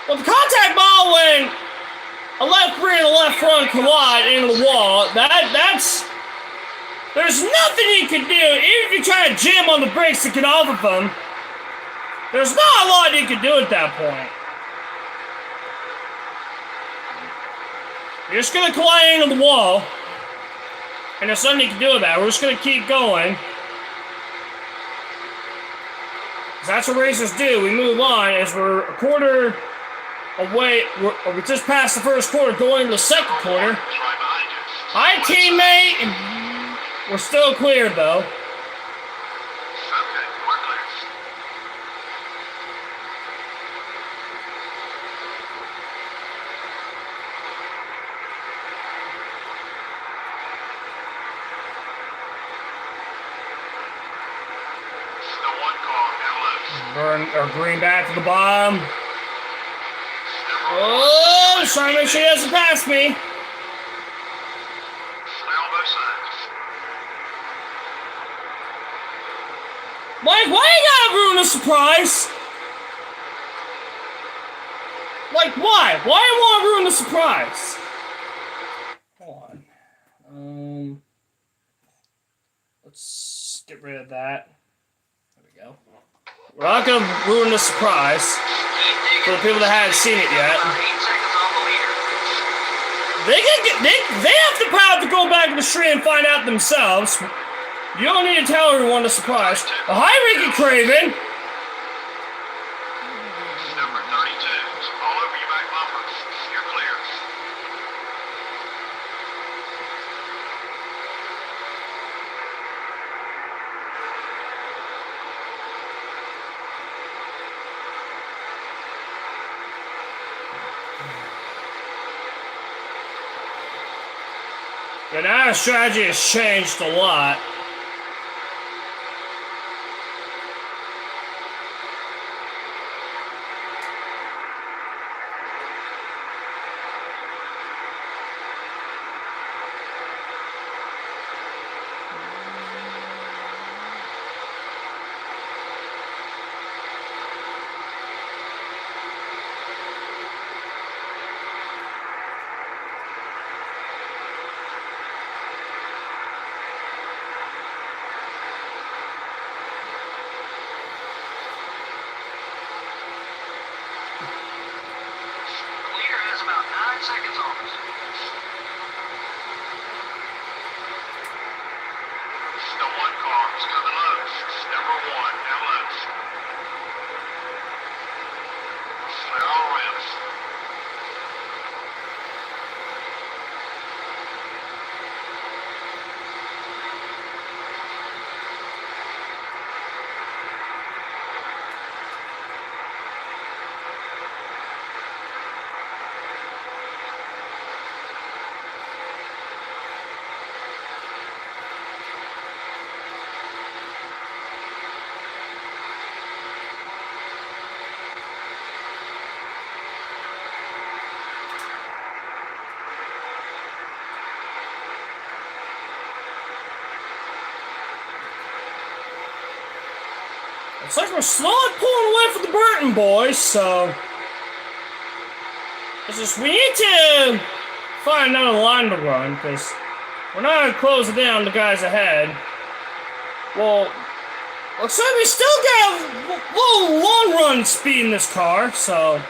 Well, the contact model when a left rear and a left front collide into the wall, that's... There's nothing you can do, even if you try to jam on the brakes to get off of them. There's not a lot you can do at that point. You're just gonna collide into the wall. And there's nothing you can do about it. We're just gonna keep going. 'Cause that's what racers do. We move on as we're a quarter away. We just passed the first quarter, going into the second quarter. Hi, teammate. We're still clear, though. Okay, we're clear. The one car now loose. Burn or green back to the bottom. Oh, just trying to make sure he doesn't pass me. Mike, why you gotta ruin the surprise? Like, why? Why you want to ruin the surprise? Hold on. Let's get rid of that. There we go. We're not gonna ruin the surprise for the people that haven't seen it yet. They have the power to go back to the stream and find out themselves. You don't need to tell everyone the surprise. Hi, Ricky Craven. Number 32. All over your back bumper. You're clear. Yeah, now our strategy has changed a lot. Leader has about 9 seconds on us. The one car is coming loose. Number 1, now loose. Clear all around. It's like we're slowly pulling away from the Burton boys, so it's just we need to find another line to run because we're not gonna close it down the guys ahead. Well, looks like we still got a little long run speed in this car, so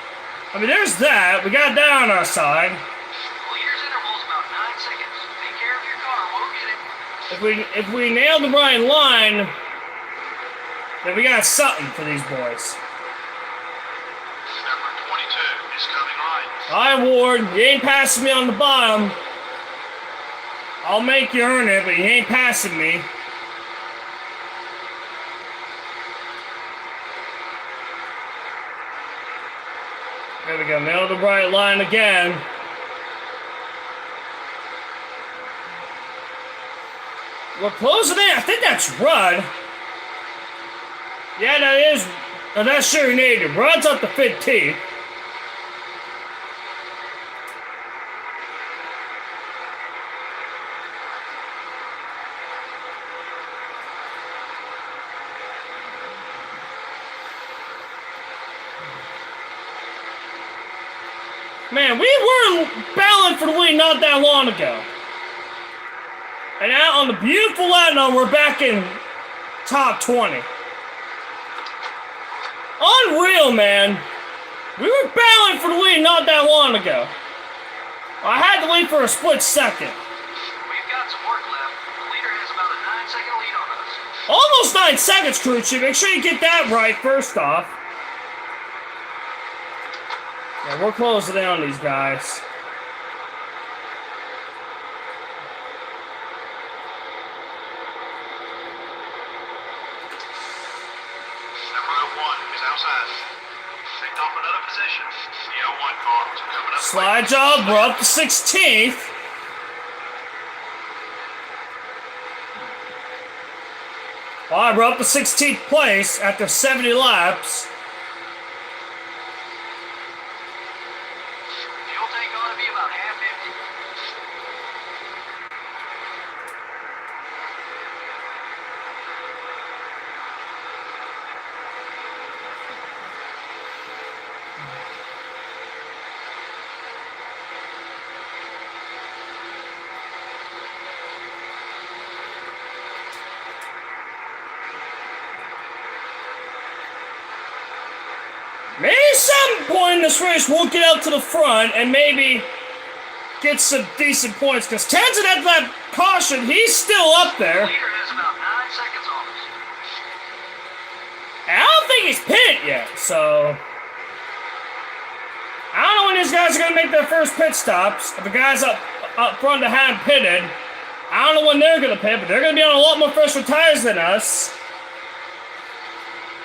I mean there's that. We got that on our side. Leader's interval's about 9 seconds. Take care of your car. We'll get it. If we nail the right line, then we got something for these boys. Number 22 is coming right. Alright, Ward, you ain't passing me on the bottom. I'll make you earn it, but you ain't passing me. There we go, nail the right line again. We're closing in. I think that's Rudd. Yeah, that is. No, that's sure needed. Rudd's up to 15. Man, we were battling for the lead not that long ago. And now on the beautiful Latino, we're back in top 20. Unreal, man. We were battling for the lead not that long ago. I had the lead for a split second. We've got some work left. The leader has about a 9-second lead on us. Almost 9 seconds, crew chief. Make sure you get that right first off. Yeah, we're closing down these guys. Picked off another position. The 01 car is coming up. Slide job, we're up to 16th. Alright, we're up to 16th place after 70 laps. Fuel tank ought to be about half empty. win this race, we'll get out to the front and maybe get some decent points. Because Tenzin had that caution. He's still up there. Leader has about 9 seconds on us. And I don't think he's pitted yet, so... I don't know when these guys are going to make their first pit stops. The guys up front that haven't pitted, I don't know when they're going to pit, but they're going to be on a lot more fresher tires than us.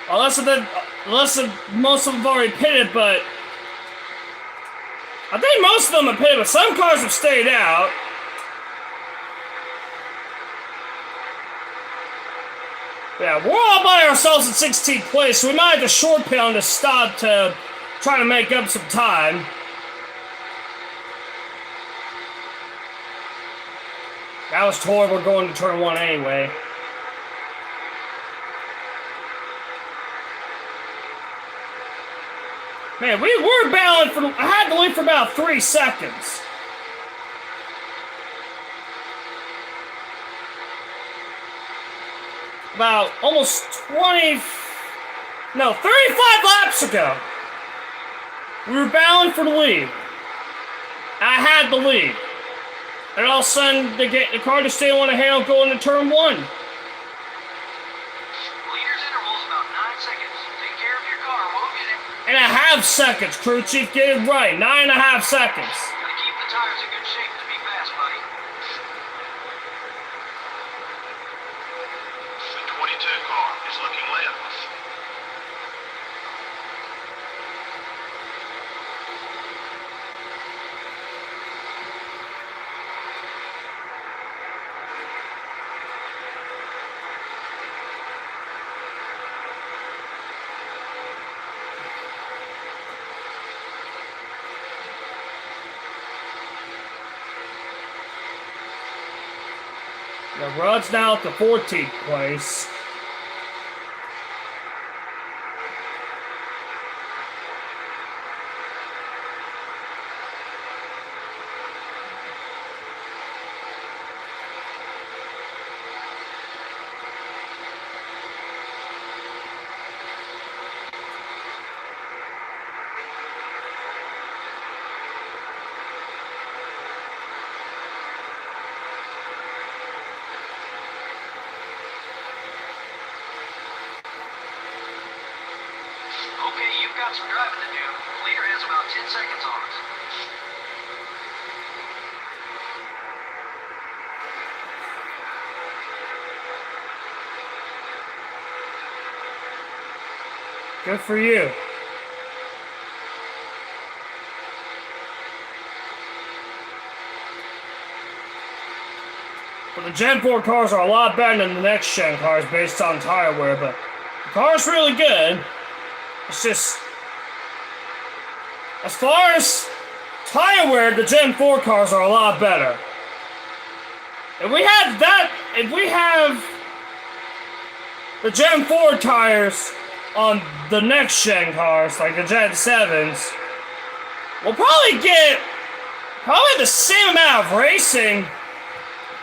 Unless most of them have already pitted, but... I think most of them have pitted, but some cars have stayed out. Yeah, we're all by ourselves in 16th place, so we might have to short pit on this stop to try to make up some time. That was horrible going to turn 1 anyway. Man, we were battling for... I had to lead for about 3 seconds. About almost 35 laps ago. We were battling for the lead. I had the lead. And all of a sudden, the car just didn't want to handle going to turn 1. Leader's interval's about 9 seconds. Take care of your car, we'll get it. And a half seconds, crew chief, get it right. 9.5 seconds. Gotta keep the tires in good shape to be fast, buddy. The 22 car is looking left. The Rudd's now at the 14th place. Okay, you've got some driving to do. Leader has about 10 seconds on us. Good for you. But the Gen 4 cars are a lot better than the next gen cars based on tire wear, but the car's really good. It's just, as far as tire wear, the Gen 4 cars are a lot better. If we have the Gen 4 tires on the next gen cars, like the Gen 7s, we'll probably get the same amount of racing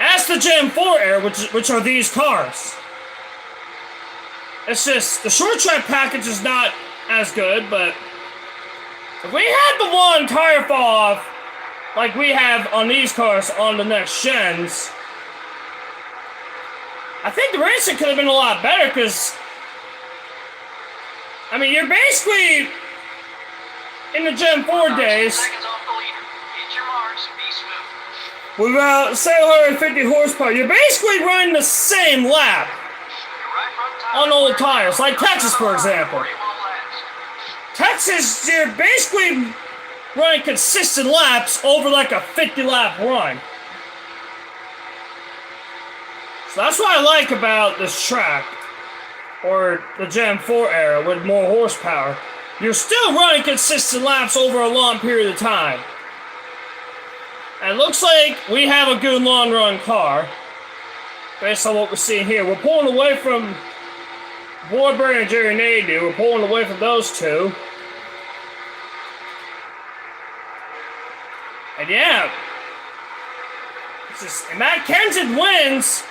as the Gen 4 era, which are these cars. It's just, the short track package is not as good, but if we had the one tire fall off like we have on these cars on the next gens, I think the racing could have been a lot better, because I mean, you're basically in the Gen 4 days Seconds off the leader. Hit your marks and be smooth. with about 750 horsepower. You're basically running the same lap Right front tire. on old tires, like Texas, for example. 41 laps. Texas, you're basically running consistent laps over like a 50-lap run. So that's what I like about this track, or the Gen 4 era with more horsepower. You're still running consistent laps over a long period of time. And it looks like we have a good long run car, based on what we're seeing here. We're pulling away from Warburton and Jerry Nadu. We're pulling away from those two. And yeah, if Matt Kenseth wins,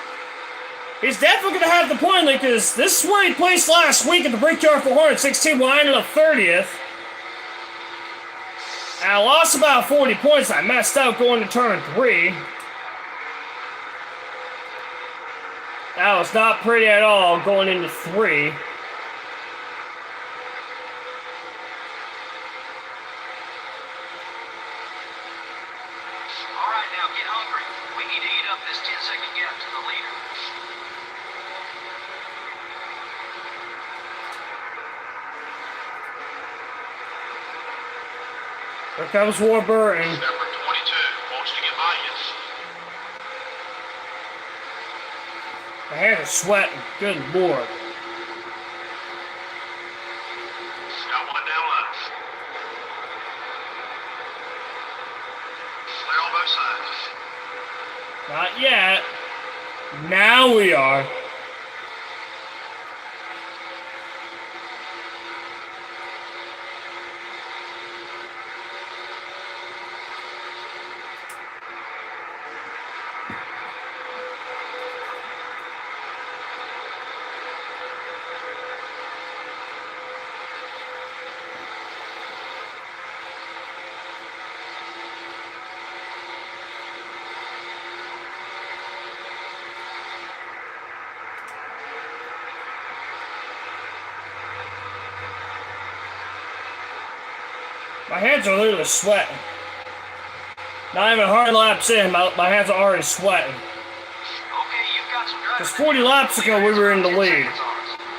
he's definitely going to have the point lead, because this is where he placed last week at the Brickyard 416, where I ended up 30th. I lost about 40 points. I messed up going to turn 3. That was not pretty at all going into 3. All right, now get hungry. We need to eat up this 10-second gap to the leader. Here comes Warburton. Number 22 wants to get by you. My hands are sweating. Good Lord. Got one down left. Clear on both sides. Not yet. Now we are. My hands are literally sweating. Not even hard laps in, my hands are already sweating. Okay, you've got some driving. Because 40 laps ago, we were in the lead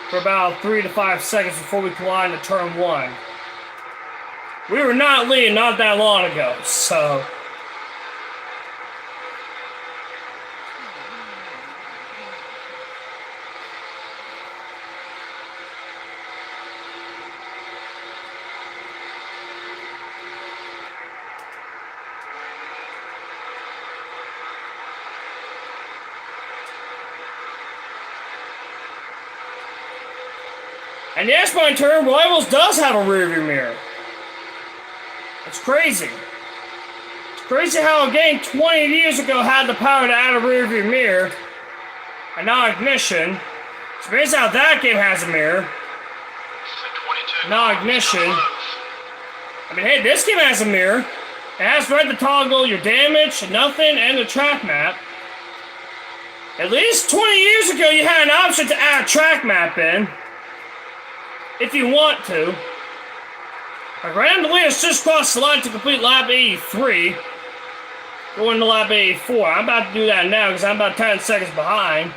for about 3 to 5 seconds before we collided into turn 1. We were not leading not that long ago, so... And yes, my turn, Rivals does have a rearview mirror. It's crazy. It's crazy how a game 20 years ago had the power to add a rearview mirror and not ignition. It's amazing how that game has a mirror. Not ignition. I mean, hey, this game has a mirror. It has red to toggle your damage, nothing, and the track map. At least 20 years ago, you had an option to add a track map in. If you want to. Like randomly, it's just crossed the line to complete lap 83. Going to lap 84. I'm about to do that now because I'm about 10 seconds behind.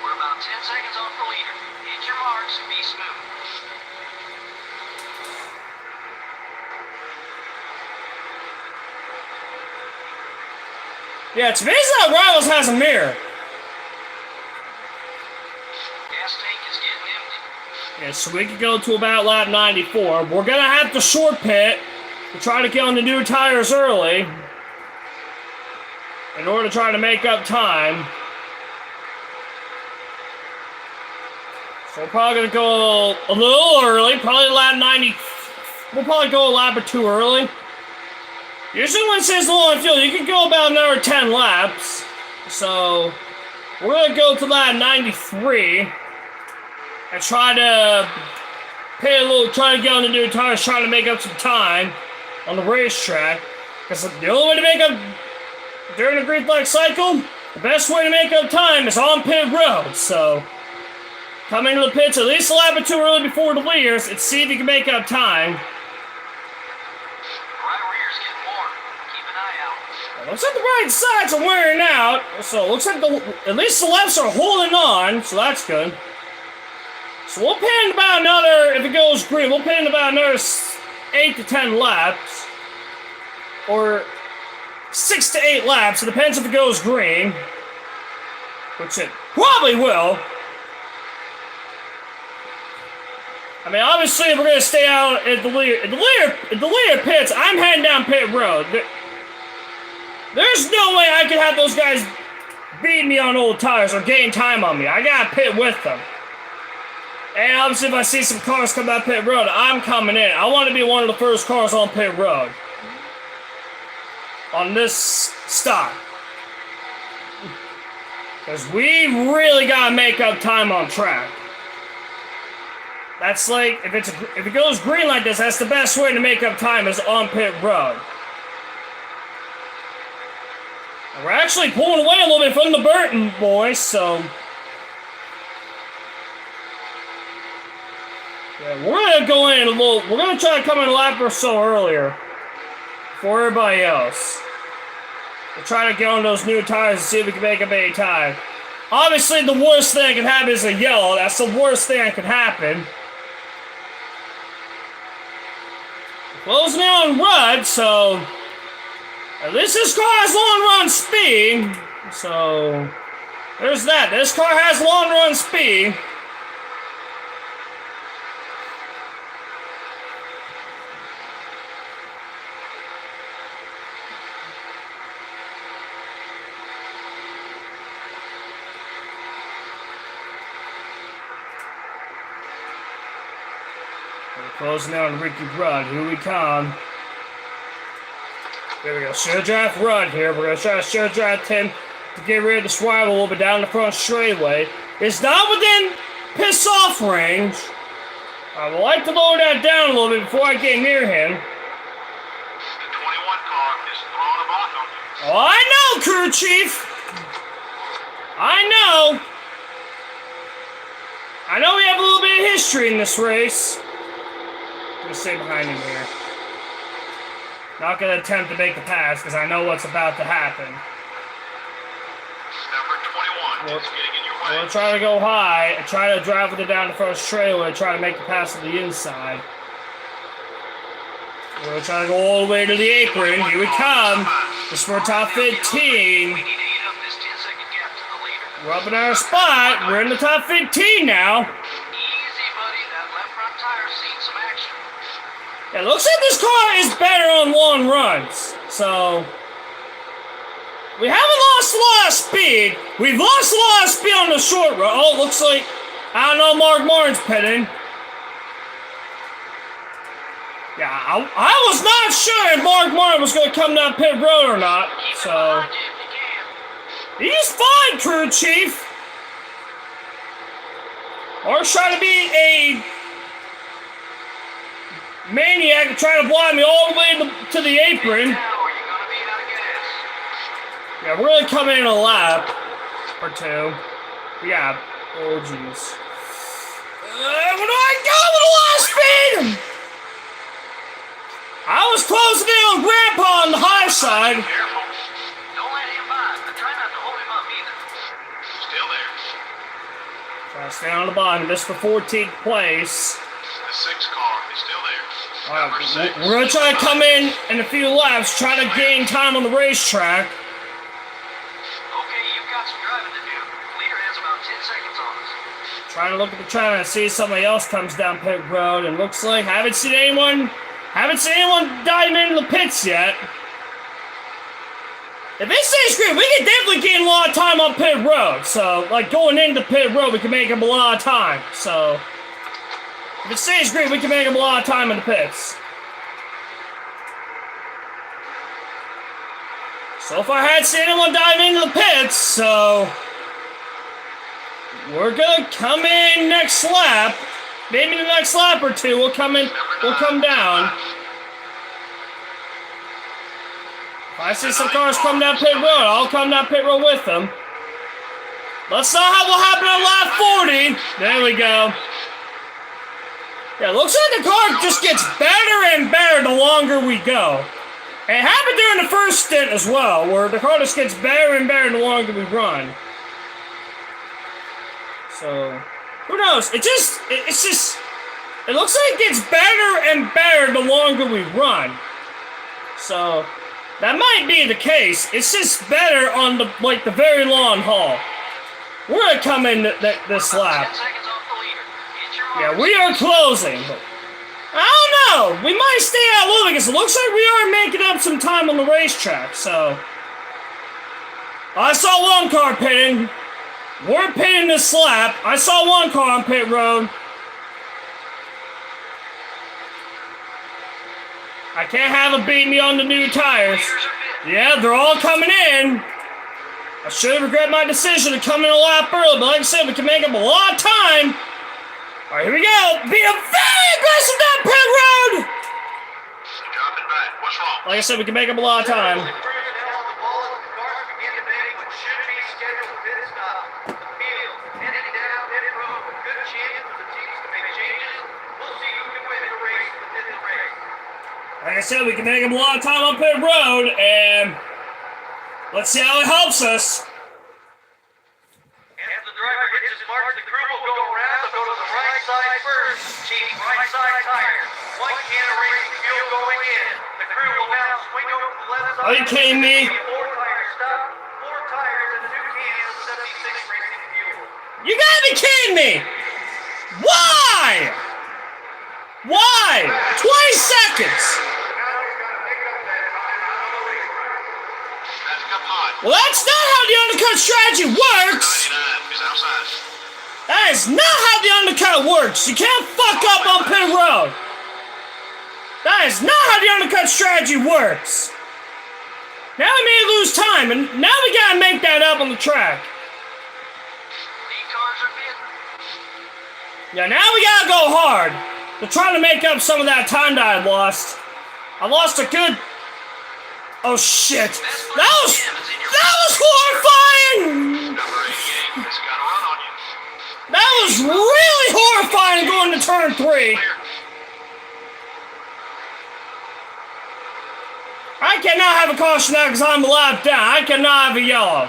We're about 10 seconds off the leader. Hit your marks and be smooth. Yeah, it's amazing how Rivals has a mirror. Gas tank is getting empty. Yeah, so we can go to about lap 94. We're gonna have to short pit to try to get on the new tires early in order to try to make up time. So we're probably gonna go a little early, probably lap 90. We'll probably go a lap or 2 early. Usually when it says low on fuel, you can go about another 10 laps. So we're gonna go to lap 93 and try to pay a little, try to get on the new tires, trying to make up some time on the racetrack. Because the only way to make up during the green flag cycle, the best way to make up time is on pit road. So come into the pits at least a lap or 2 early before the leaders and see if you can make up time. Looks like the right sides are wearing out, so it looks like at least the lefts are holding on, so that's good. So we'll pin about another, if it goes green, we'll pin about another 8 to 10 laps. Or 6 to 8 laps, it depends if it goes green. Which it probably will. I mean, obviously, if we're going to stay out at the leader pits, I'm heading down pit road. There's no way I can have those guys beat me on old tires or gain time on me. I gotta pit with them. And obviously if I see some cars come down pit road, I'm coming in. I want to be one of the first cars on pit road. On this stop. Because we really gotta make up time on track. That's like, if it goes green like this, that's the best way to make up time is on pit road. And we're actually pulling away a little bit from the Burton boys, so... Yeah, we're gonna go in a little... We're gonna try to come in a lap or so earlier. For everybody else. We'll try to get on those new tires and see if we can make up any time. Obviously, the worst thing that can happen is a yellow. That's the worst thing that can happen. Closing in on Rudd, so... At least this car has long run speed. So... There's that. This car has long run speed. Closing out on Ricky Rudd. Here we come. There we go. Show draft Rudd here. We're going to try to show draft him to get rid of the swivel a little bit down the front straightaway. It's not within piss off range. I would like to lower that down a little bit before I get near him. The 21 car is throwing a block on you. Oh, I know, crew chief. I know. I know we have a little bit of history in this race. I'm gonna stay behind him here. Not gonna attempt to make the pass because I know what's about to happen. Number 21 is getting in your way. We'll try to go high and try to drive with it down the front straightaway and try to make the pass to the inside. We're gonna try to go all the way to the apron. Here we come. This is for top 15. We need to eat up this 10-second gap to the leader. We're up in our spot. We're in the top 15 now. Easy, buddy. That left front tire's seen some action. It looks like this car is better on long runs. So, we haven't lost a lot of speed. We've lost a lot of speed on the short run. Oh, it looks like, I don't know, Mark Martin's pitting. Yeah, I was not sure if Mark Martin was going to come down pit road or not. So, he's fine, crew chief. Or trying to be a maniac and try to blind me all the way to the apron. Yeah, we're gonna come in a lap or two. Yeah, oh jeez. Where do I go with a lot of speed? I was closing in on Grandpa on the high side. Don't let him by, but try not to hold him up either. Still there. Try to stay on the bottom. This for 14th place. The 6 car is still there. Number 6. We're gonna try to come in a few laps, try to gain time on the racetrack. Okay, you've got some driving to do. Leader has about 10 seconds on us. Trying to look at the channel and see if somebody else comes down pit road, and looks like haven't seen anyone dive into the pits yet. If it stays green, we can definitely gain a lot of time on pit road. So, like going into pit road, we can make up a lot of time. So, if it stays green, we can make up a lot of time in the pits. So far, I hadn't seen anyone dive into the pits, so we're gonna come in next lap. Maybe the next lap or two, we'll come down. If I see some cars come down pit road, I'll come down pit road with them. Let's not have what happened on lap 40. There we go. Yeah, it looks like the car just gets better and better the longer we go. It happened during the first stint as well, where the car just gets better and better the longer we run. So, who knows? It looks like it gets better and better the longer we run. So, that might be the case. It's just better on the very long haul. We're gonna come in this lap. 10 seconds off the leader. Get your Yeah, we are closing. But I don't know. We might stay out a little because it looks like we are making up some time on the racetrack. So, I saw one car pitting. We're pitting this lap. I saw one car on pit road. I can't have them beat me on the new tires. Yeah, they're all coming in. I should have regretted my decision to come in a lap early, but like I said, we can make up a lot of time. Alright, here we go. Being a very aggressive down pit road. Dropping back. What's wrong? Like I said, we can make up a lot of time. Like I said, we can make up a lot of time on pit road, and let's see how it helps us. As the driver hits his mark, the crew will go around. They'll go to the right side first. Chief, right side tire. 1 can of racing fuel going in. The crew will now swing over to the left side. Are you kidding me? 4 tires stop. 4 tires and 2 cans of 76 racing fuel. You gotta be kidding me! Why? Why? 20 seconds! Well, that's not how the undercut strategy works! 99 is outside. That is not how the undercut works! You can't fuck up on pit road! That is not how the undercut strategy works! Now we may lose time, and now we gotta make that up on the track. Lead cars are bidding. Yeah, now we gotta go hard. To try to make up some of that time that I lost. I lost a good... Oh shit. That was horrifying! Number 88 has got a run on you. That was really horrifying going to turn 3. I cannot have a caution out because I'm a lap down. I cannot have a yellow.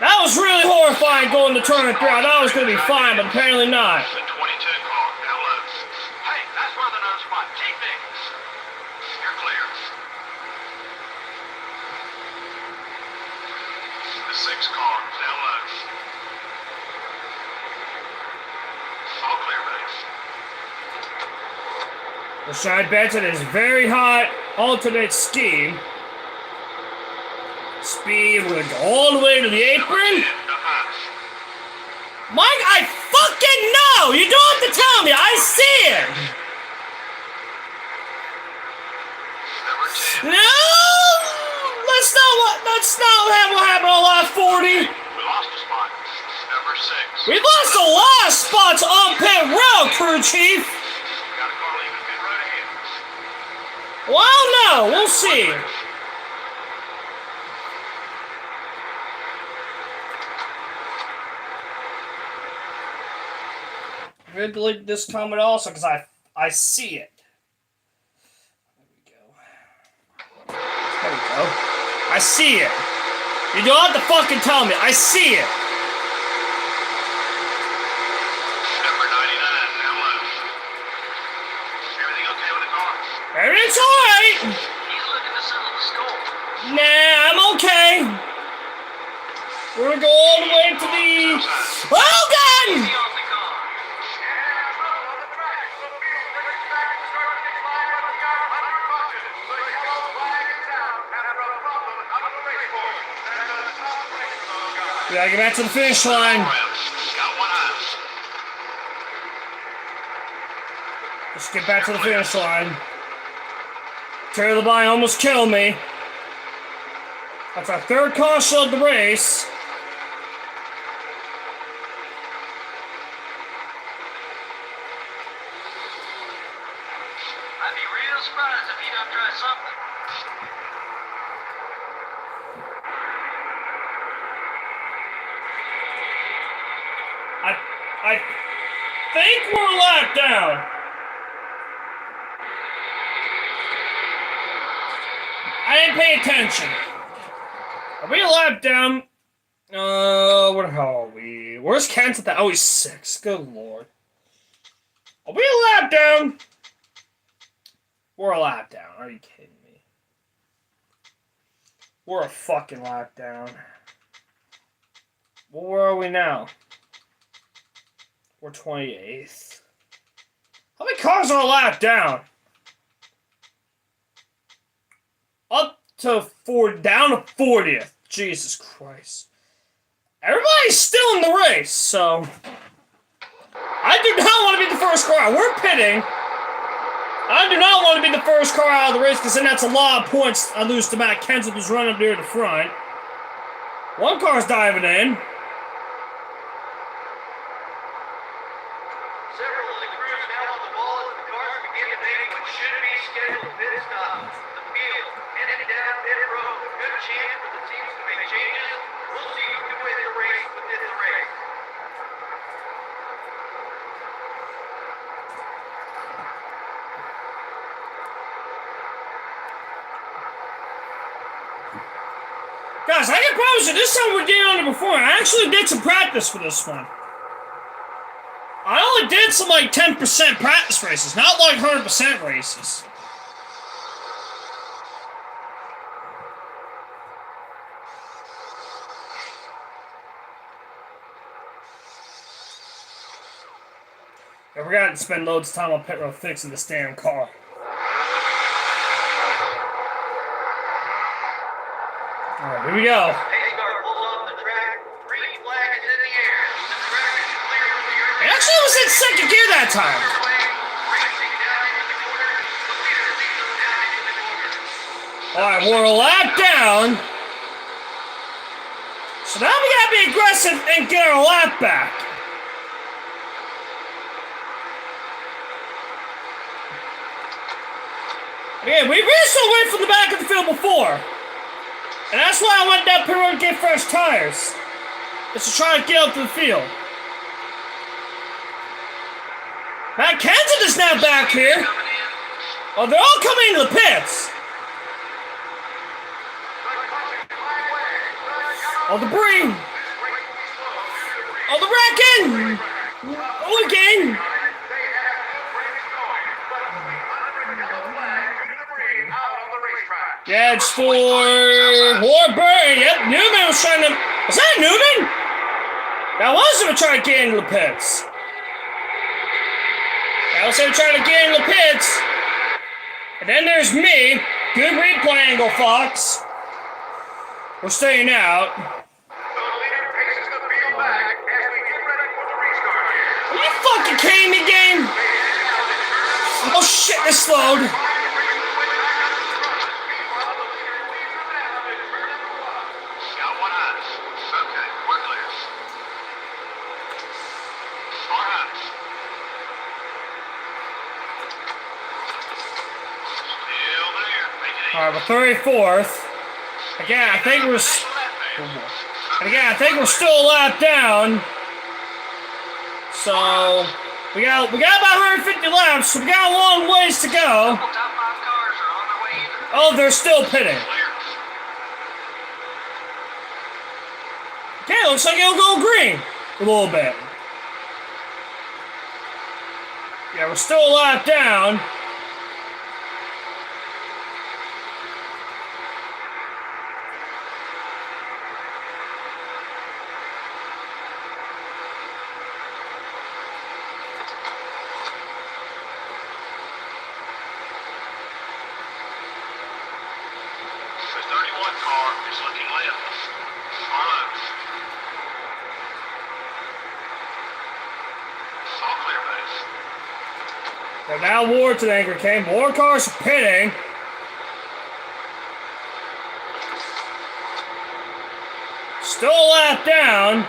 That was really horrifying going to turn 3. I thought it was going to be fine, but apparently not. The 22 car down low. Hey, that's where the nose spot. Chief Nichols. You're clear. The 6 car down low. All clear, base. Rashad Benson is very hot alternate scheme. Speed will go all the way to the apron. Mike, I fucking know! You don't have to tell me, I see it! Number 10. No! That's not what happened on lap 40. We lost a spot. Number 6. We lost a lot of spots on pit road, crew chief. Got a car leaving pit road ahead. Well, I don't know. We'll see. I'm gonna delete this comment also because I see it. There we go. I see it. You don't have to fucking tell me. I see it. Number 99 down low. Everything okay with the car? Everything's alright. He's looking to settle the score. Nah, I'm okay. We're gonna go all the way to the... Oh, God! He on the car. We gotta get back to the finish line. Got one eye. Let's get back to the finish line. Terry Labine almost killed me. That's our 3rd caution of the race. I'd be real surprised if he don't try something. I think we're a lap down. I didn't pay attention. Are we a lap down? What the hell are we? Where's Kent at that? Oh, he's 6. Good lord. Are we a lap down? We're a lap down. Are you kidding me? We're a fucking lap down. Well, where are we now? We're 28th. How many cars are a lap down? Up to 4, down to 40th. Jesus Christ. Everybody's still in the race, so... I do not want to be the first car out. We're pitting. I do not want to be the first car out of the race, because then that's a lot of points I lose to Matt Kenseth, who's running near the front. One car's diving in. top. The field headed down pit road. Good chance for the teams to make changes. We'll see who can win the race within the race. Guys, I can promise you, this time we're getting on it before. I actually did some practice for this one. I only did some like 10% practice races, not like 100% races. I forgot to spend loads of time on pit road fixing this damn car. Alright, here we go. Pace car pulls off the track. Green flag is in the air. The track is clear for the early. It actually was in second gear that time. Racing down into the corner. The leader leads them down into the corner. Alright, we're a lap down. So now we gotta be aggressive and get our lap back. Again, we raced away from the back of the field before. And that's why I went down pit road to get fresh tires. Is to try to get up to the field. Matt Kenseth is now back here. Oh, they're all coming into the pits. Oh, the debris. Oh, the wrecking. Oh, again. Yeah, it's for Warburton. Yep, Newman was trying to... Was that Newman? That was him trying to get into the pits. That was him trying to get into the pits. And then there's me. Good replay angle, Fox. We're staying out. The leader paces the field back as we get ready for the restart here. Are you fucking kidding me, game? Oh shit, this slowed. Got one eyes. Okay, we're clear. Four eyes. Still there. Alright, we're 34th. Again, I think we're... Again, I think we're still a lap down. So... We got about 150 laps, so we got a long ways to go. Top 5 cars are on their way in. Oh, they're still pitting. Okay, looks like it'll go green. A little bit. Yeah, we're still a lap down. The 31 car is looking left. Follows. All clear, base. And now Ward's anchor came. More cars are pitting. Still a lap down.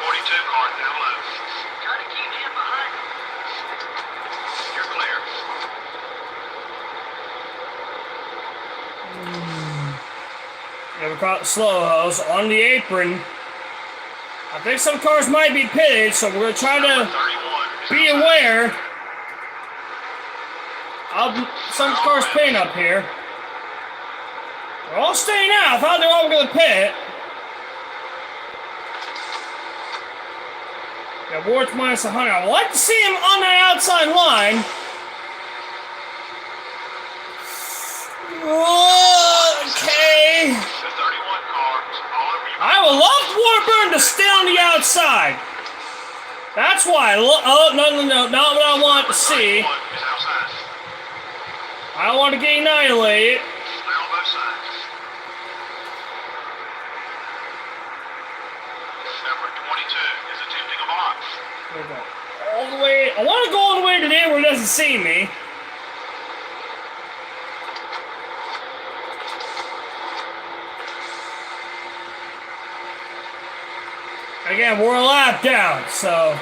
42 car now low. Try to keep him behind. You're clear. Yeah, we caught the slow hose on the apron. I think some cars might be pitted, so we're going to try to 31 be aware of some cars pitting up here. They're all staying out. I thought they were all going to pit. Yeah, Ward's minus 100. I would like to see him on that outside line. Okay. The 31 car is all over you. I would love Warburton to stay on the outside. That's why. Oh, no. Not what I want to see. 31 is outside. I don't want to get annihilated. They're on both sides. Number 22 is attempting a box. There we go. All the way. I want to go all the way to there where it doesn't see me. Again, we're a lap down, so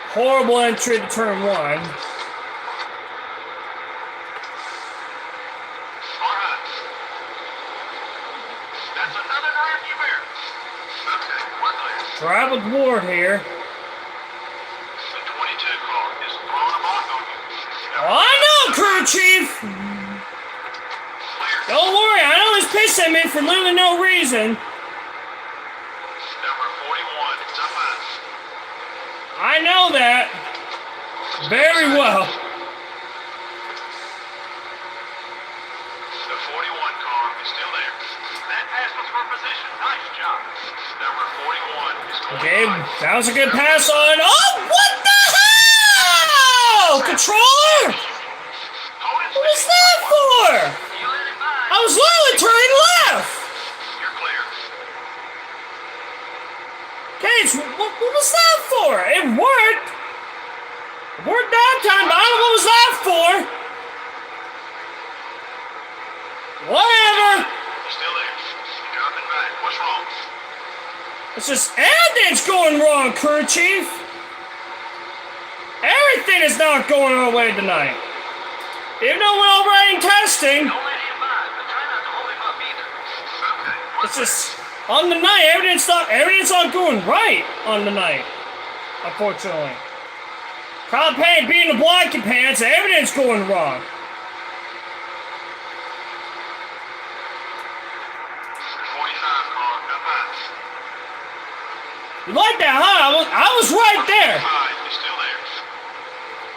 horrible entry to turn 1. Traveled Ward here. The 22 car is throwing a block on you. Oh, I know, crew chief. Clear. Don't worry, I know he's pissed at me for literally no reason. Number 41, it's up high. I know that very well. The 41 car is still there. That pass was for position. Nice job. Number 41 is going Okay, right. that was a good pass on. Oh, what the hell? Controller? Hold it What was steady. that for? You let him by. I was literally turning left. You're clear. Cage, what was that for? It worked. It worked that time, but I don't know what was that for. Whatever. You're still there. You're dropping back. What's wrong? It's just everything's going wrong, crew chief. Everything is not going our way tonight. Even though we're already testing, Don't let him by, but try not to hold him up either. Okay. it's just on the night. Everything's not going right on the night. Unfortunately, Kyle Payne being the blocky pants, everything's going wrong. 45 car up high. You like that, huh? I was right there. 5 is still there.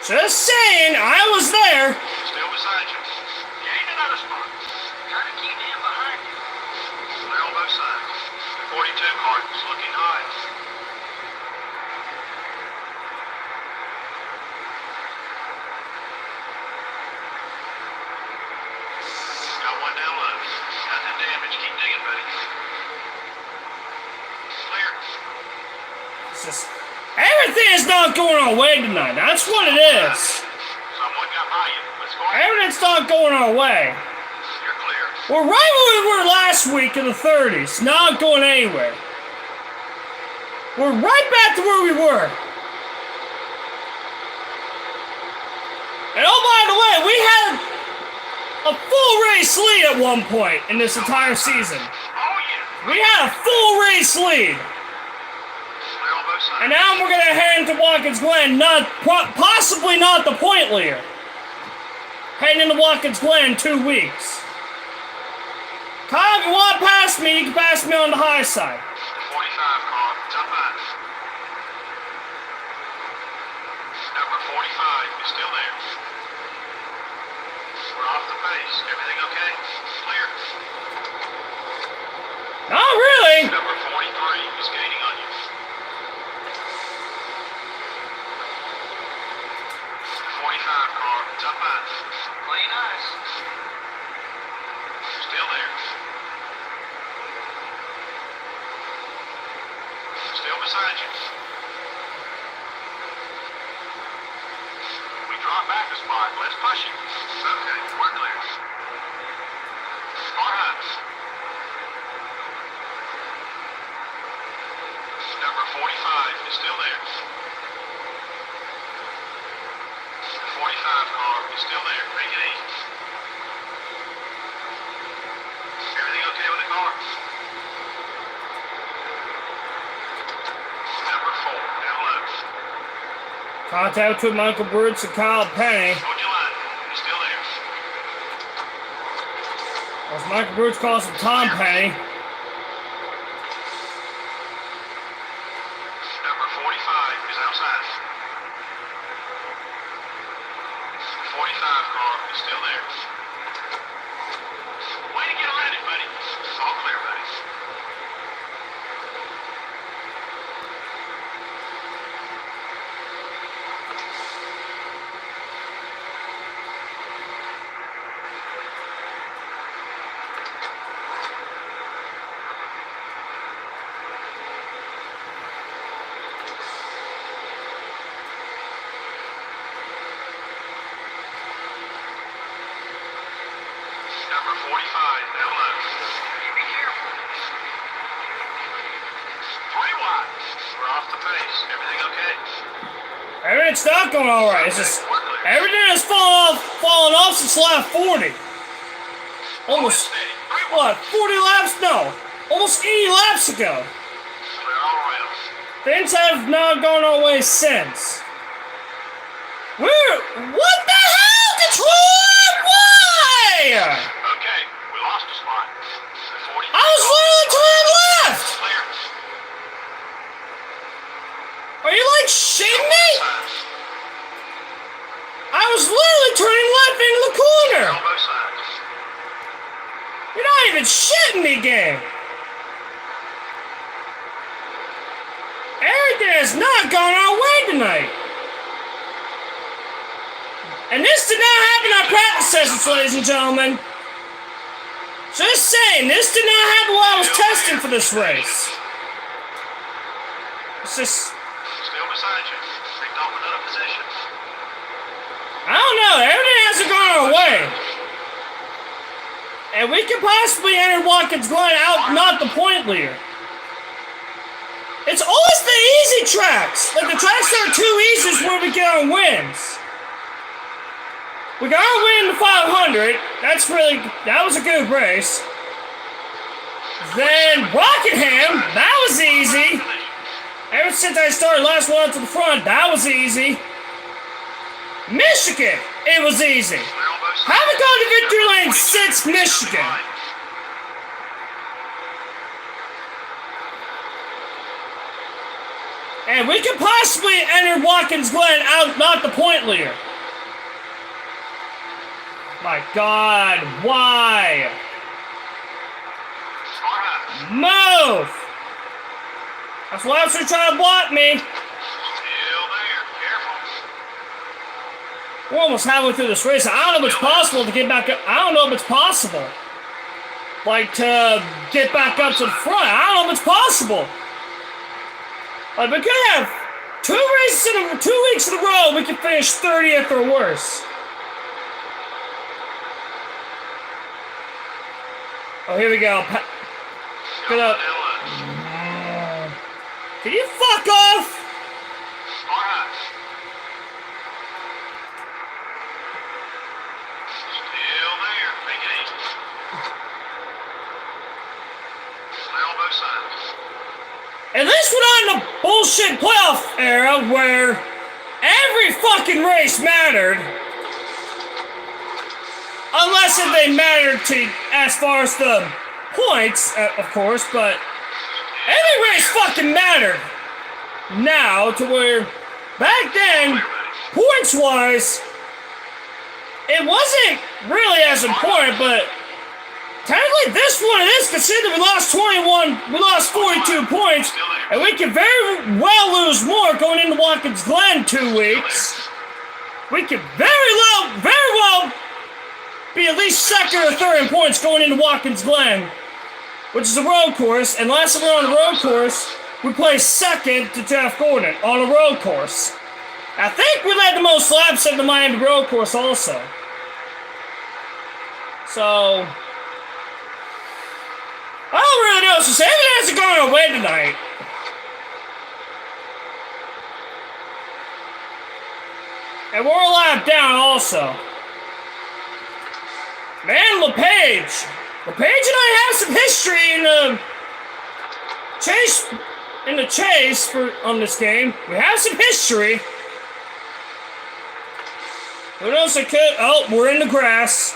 Just saying, I was there. Still beside you. Gain another spot. Try to keep him behind you. Clear on both sides. The 42 car is looking high. Got one down low. Nothing damage. Keep digging, buddy. Clear. It's just everything is not going our way tonight. That's what it is. Someone got by you. Let's go ahead. Everything's not going our way. You're clear. We're right where we were last week in the 30s, not going anywhere. We're right back to where we were. And oh, by the way, we had a full race lead at one point in this entire season. Oh, yeah. We had a full race lead. Clear on both sides. And now we're going to head into Watkins Glen, possibly not the point leader. Heading into Watkins Glen in 2 weeks. Kyle, if you want to pass me, you can pass me on the high side. 45 car. It's up high. Number 45 is still there. We're off the pace. Everything okay? Clear. Not really. Number 43 is gaining on you. 45 car. It's up high. Play nice. Still there. Still beside you. We drop back a spot. Let's push him. Okay, we're clear. Far high. Number 45 is still there. The 45 car is still there. Make it easy. Everything okay with the car? Number 4, down low. Contact with Michael Brooks and Kyle Penny. Hold your line. He's still there. As Michael Brooks calls him Tom Penny. Number 45 is outside. The 45 car is still there. Way to get around it, buddy. It's all clear, buddy. Number 45, down low. Be careful. 3 wide. We're off the pace. Everything okay? Everything's not going all right. It's just everything has fallen off since lap 40. Almost Steady. 3 wide. what? 40 laps? No, almost 80 laps ago. Clear all around. Things have not gone our way since. What the hell, Detroit? Why? Okay, we lost a spot. 40 I was literally turning left. clear. Are you like shitting me? I was literally turning left into the corner. On both sides. You're not even shitting me, game. Everything has not gone our way tonight. And this did not happen on practice sessions, ladies and gentlemen. Just saying, this did not happen while I was testing for this race. It's just, Still beside you. Picked off another position. I don't know, everything hasn't gone our way. And we could possibly enter Watkins Glen out, not the point leader. It's always the easy tracks. Like the tracks that are too easy is where we get our wins. We got our win in the 500. That was a good race. Then Rockingham, that was easy. Ever since I started last one up to the front, that was easy. Michigan, it was easy. Haven't gone to victory lane since Michigan. And we could possibly enter Watkins Glen out, not the point leader. My God, why? Move! That's why they're trying to block me. Still there. Careful. We're almost halfway through this race. I don't know if it's possible to get back up. I don't know if it's possible. Like, to get back up to the front. I don't know if it's possible. Like, we could have 2 weeks in a row, we could finish 30th or worse. Oh, here we go. Get up. Can you fuck off? Still there. Make it easy. Clear on both sides. At least we're not in the bullshit playoff era where every fucking race mattered. Unless if they mattered to, as far as the points, of course, but every race fucking mattered. Now, to where back then, points-wise, it wasn't really as important, but technically this one is, considering we lost 42 points, and we can very well lose more going into Watkins Glen 2 weeks. We could very well be at least second or third in points going into Watkins Glen, which is a road course, and last time we were on the road course, we placed second to Jeff Gordon on a road course. I think we led the most laps at the Miami road course also. So, I don't really know, so everything hasn't gone our way tonight. And we're a lap down also. Man, LePage and I have some history in the chase on this game. We have some history. Who knows it could? Oh, we're in the grass.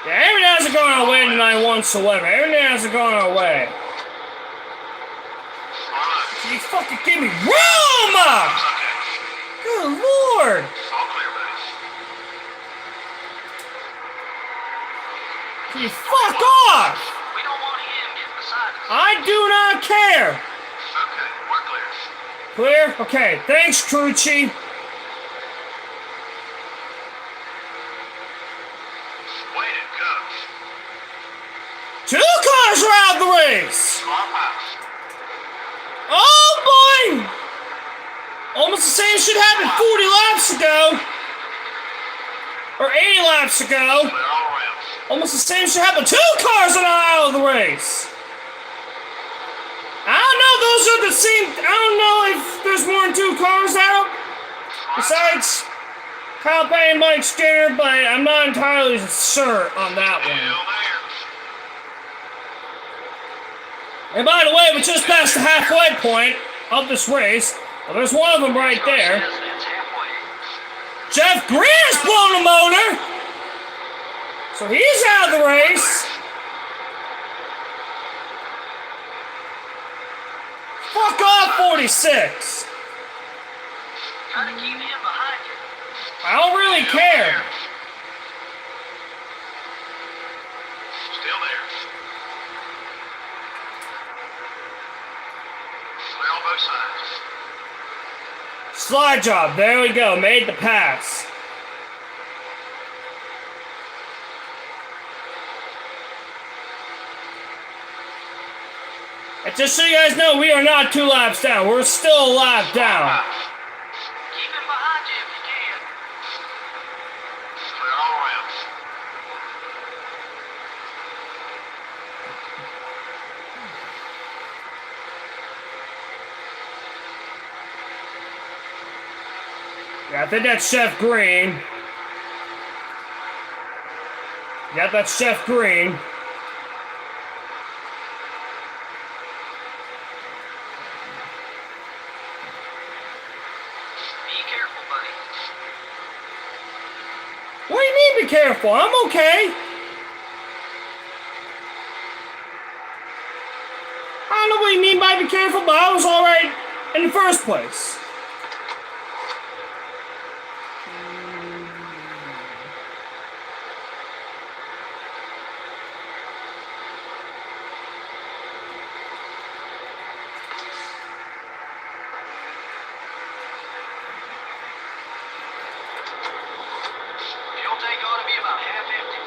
Yeah, everything hasn't gone our way tonight whatsoever. Everything hasn't gone our way. You fucking give me room! Good Lord! Can you fuck off? We don't want him getting beside us. I do not care. Okay, we're clear. Clear? Okay, thanks, Crucci. Way to go. 2 cars are out of the race. Car pass. Oh boy! Almost the same shit happened 40 laps ago. Or 80 laps ago. Clear all around. Almost the same shit happened. 2 cars are out of the race. I don't know, those are the same. I don't know if there's more than 2 cars out. Besides Palpatine Mike Skinner, but I'm not entirely sure on that one. And by the way, we just passed the halfway point of this race. Well, there's one of them right there. Jeff Green has blown a motor, so he's out of the race. Fuck off, 46. Try to keep him behind you. I don't really care. Still there. Clear on both sides. Slide job. There we go. Made the pass. And just so you guys know, we are not 2 laps down. We're still a lap down. Keep him behind you if you can. Clear all around. Yeah, I think that's Chef Green. Yeah, that's Chef Green. Be careful, buddy. What do you mean be careful? I'm okay. I don't know what you mean by be careful, but I was alright in the first place. Fuel tank ought to be about half empty.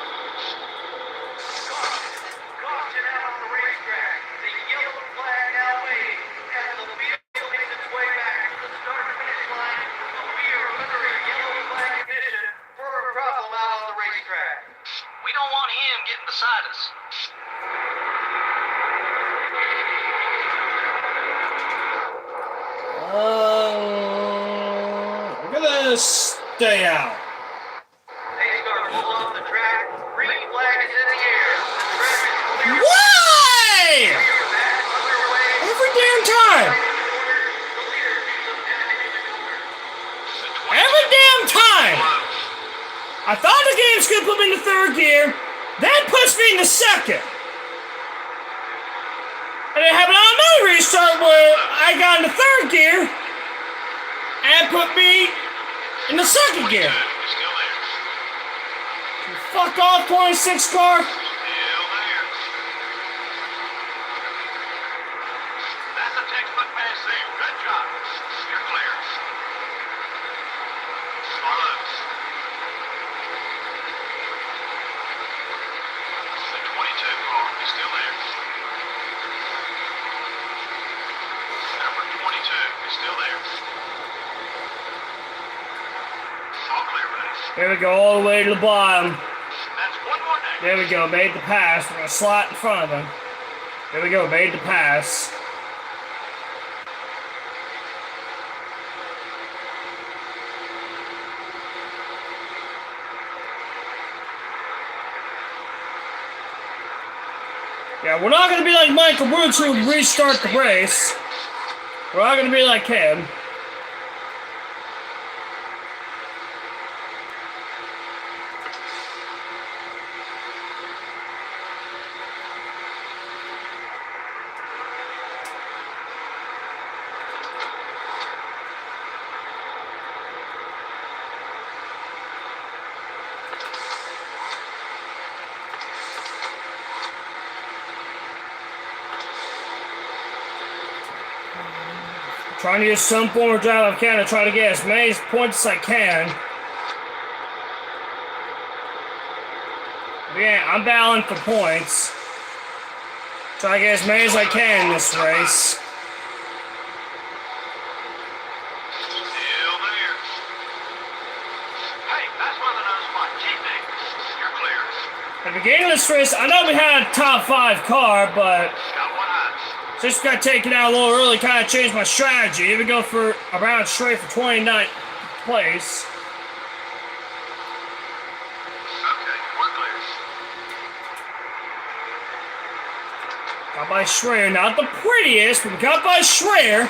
Caution out on the racetrack. The yellow flag now waves as the field makes its way back to the start-finish line. We are under a yellow flag condition for a problem out on the racetrack. We don't want him getting beside us. I'm gonna stay out. Pace car pull off the track. Green flag is in the air. The track is clear. Why? We are back underway. Every damn time. Every damn time. I thought the game's gonna put me in the third gear, then puts me in the second. And it happened on another restart where I got in the third gear and put me in the second gear. Still there. Fuck off, 26 car. Still there. That's a textbook pass there. Good job. You're clear. Follow. The 22 car is still there. Number 22 is still there. All clear, buddy. There we go, all the way to the bottom. That's one more day. There we go, made the pass. We're gonna slot in front of him. There we go, made the pass. Yeah, we're not gonna be like Michael Woods who would restart the race. We're not gonna be like him. Trying to use some form of drive I can to try to get as many points as I can. Yeah, I'm battling for points. Try to get as many as I can in this race. Still there. Hey, that's one of the nose spot. Keep it. You're clear. At the beginning of this race, I know we had a top 5 car, but Got one eye. just got taken out a little early, kind of changed my strategy. Even go for around straight for 29th place. Got by Schreier. Not the prettiest, but we got by Schreier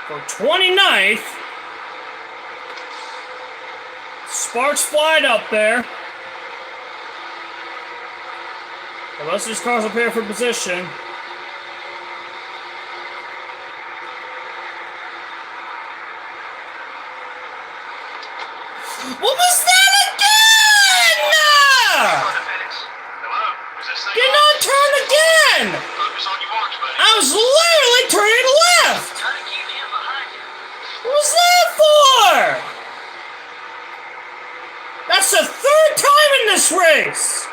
for 29th. Sparks flying up there. The rest of these cars up here for position. What was that again? Did not turn again! I was literally turning left! What was that for? That's the third time in this race!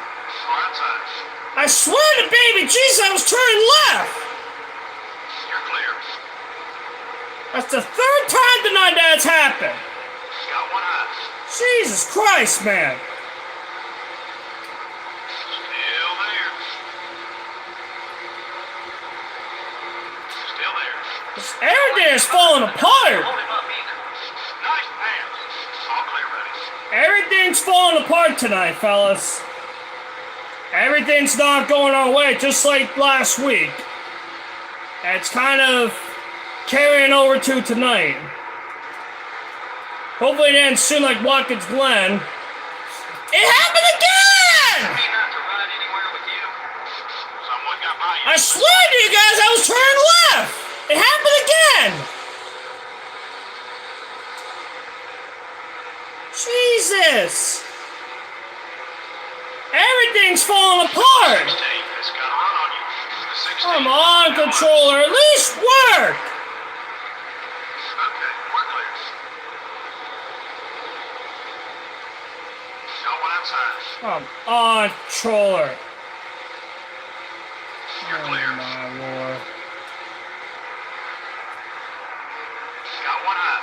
I swear to baby Jesus, I was turning left! You're clear. That's the third time tonight that's happened! Got one eye. Jesus Christ, man! Still there. Still there. This air there is falling apart! Hold him up either. Nice pass. All clear, buddy. Everything's falling apart tonight, fellas. Everything's not going our way, just like last week. And it's kind of carrying over to tonight. Hopefully it ends soon like Watkins Glen. It happened again! Me not to ride anywhere with you. Someone got by you. I swear to you guys, I was turning left! It happened again! Jesus! Everything's falling apart! 16 has got a run on you. The 16. Come on, controller, at least work! Okay, we're clear. Got one outside. Come on, controller. You're clear. Oh my lord. Got one eye.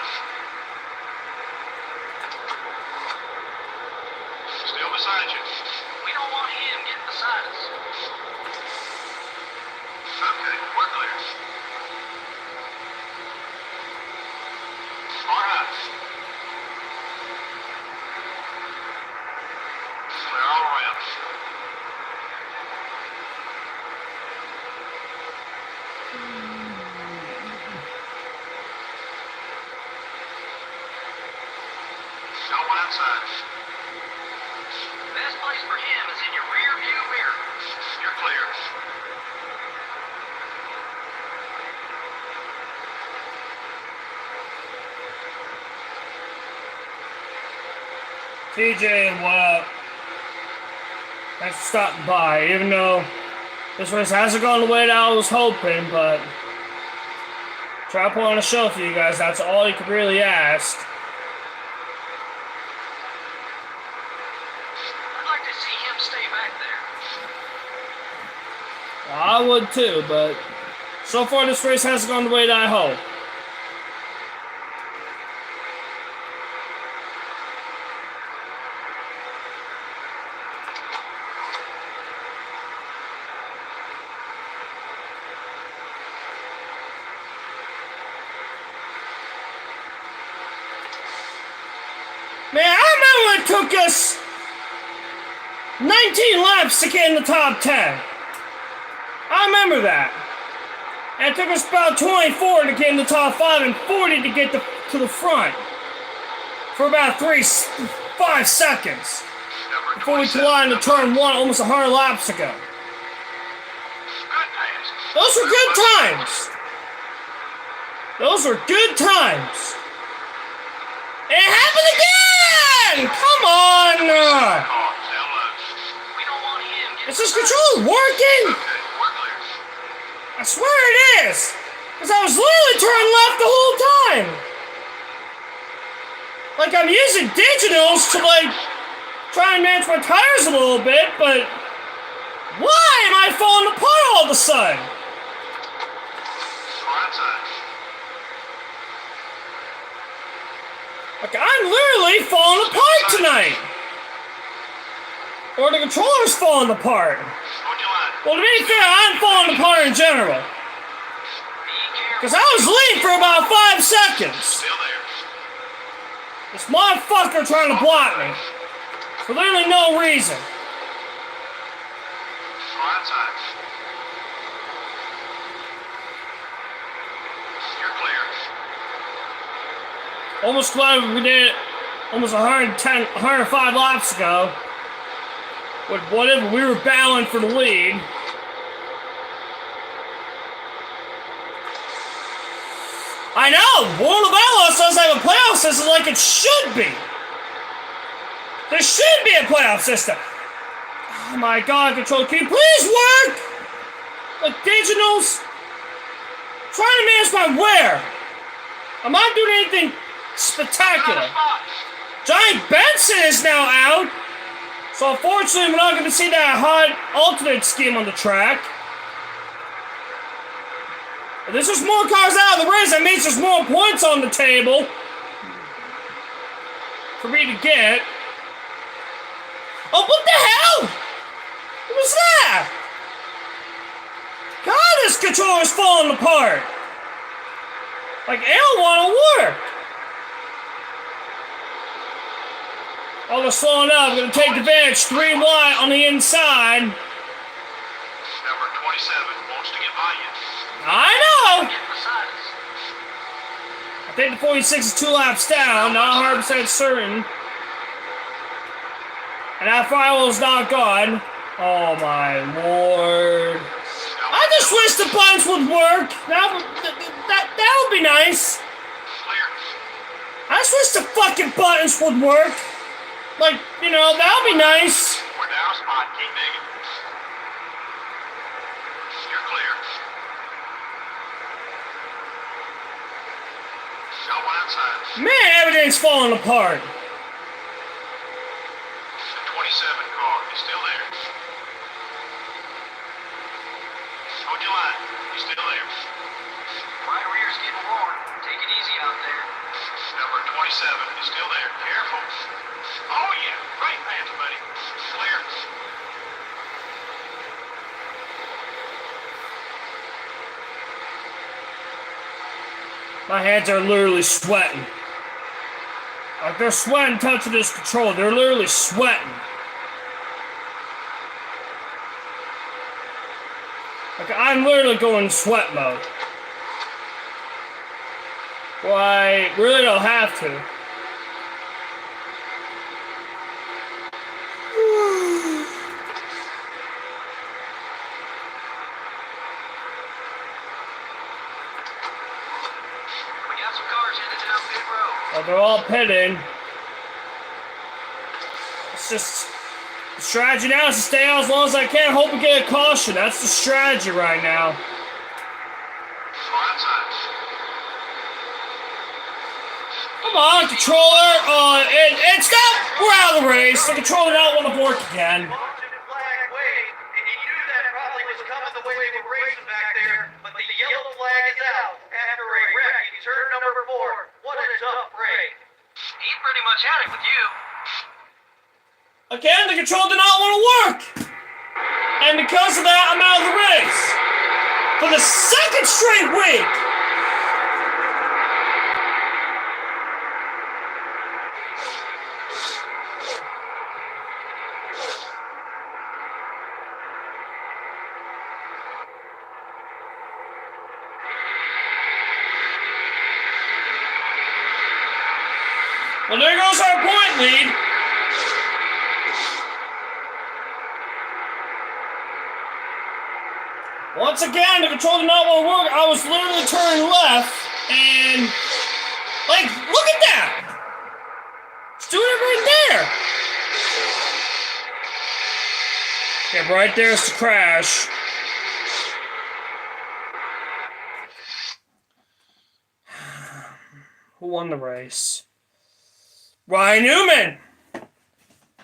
Still beside you. We don't want him getting beside us. Okay, we're clear. Far eye. Clear all around. Got one outside. Best place for him is in your rear view mirror. You're clear. TJ, what up? Thanks for stopping by, even though this race hasn't gone the way that I was hoping, but try to put on a show for you guys, that's all you could really ask. I'd like to see him stay back there. I would too, but so far this race hasn't gone the way that I hoped. Man, I remember when it took us 19 laps to get in the top 10. I remember that. And it took us about 24 to get in the top 5 and 40 to get to the front. For about 5 seconds. Number Before we 27. collided into turn 1 almost 100 laps ago. Good pass. Those were good times. Those were good times. And it happened again! Come on! Call. Down low. We don't want him getting Is this beside us. controller working? Okay, we're clear. I swear it is! Because I was literally turning left the whole time! Like I'm using digitals to like try and manage my tires a little bit, but why am I falling apart all of a sudden? Far outside. Like I'm literally falling apart tonight! Or the controller's falling apart. On your line. Well, to be fair, I'm falling apart in general. Be careful. Because I was leading for about 5 seconds. Still there. This motherfucker trying to block me. For literally no reason. Far outside. Almost glad we did it almost 110, 105 laps ago. With whatever, we were battling for the lead. I know! World of Outlaws doesn't have a playoff system like it should be! There should be a playoff system! Oh my god, control, can you please work? Like digitals? Trying to manage my wear. I'm not doing anything spectacular. Johnny Benson is now out. So unfortunately, we're not going to see that hot alternate scheme on the track. If there's just more cars out of the race, that means there's more points on the table for me to get. Oh, what the hell? What was that? God, this controller's falling apart. Like, I don't want to work. Oh, they're slowing up. I'm going to take advantage. 3 wide on the inside. Number 27 wants to get by you. I know. I think the 46 is 2 laps down. Not 100% certain. And that firewall's not gone. Oh my lord. I just wish the buttons would work. That would be nice. I just wish the fucking buttons would work. Like, you know, that would be nice. We're down a spot. Keep digging. You're clear. No one outside. Man, everything's falling apart. The 27 car is still there. Hold your line. He's still there. Right rear's getting warm. Take it easy out there. Number 27 is still there. Careful. Oh, yeah. Great hands, buddy. Clear. My hands are literally sweating. Like, they're sweating touching this control. They're literally sweating. Like, I'm literally going sweat mode. Well, I really don't have to. Well, they're all pitting. It's just the strategy now is to stay out as long as I can. Hope we get a caution. That's the strategy right now. Come on, controller. And stop. We're out of the race. The controller not want to work again. Pretty much had it with you. Again, the control did not want to work. And because of that, I'm out of the race. For the 2nd straight week. Well, there goes our point lead. Once again, the control did not want to work. I was literally turning left, and, like, look at that! It's doing it right there! Yeah, right there's the crash. Who won the race? Ryan Newman!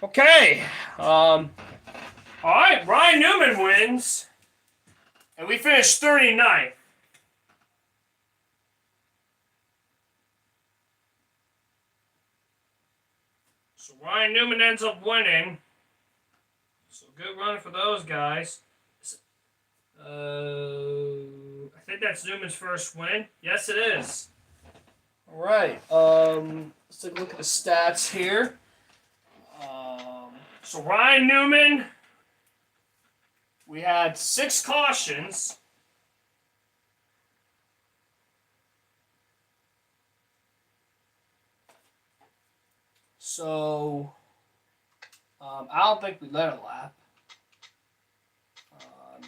Okay. Alright, Ryan Newman wins. And we finished 39th. So Ryan Newman ends up winning. So good run for those guys. I think that's Newman's first win. Yes, it is. Alright, let's take a look at the stats here. So Ryan Newman, we had 6 cautions. So, I don't think we led a lap.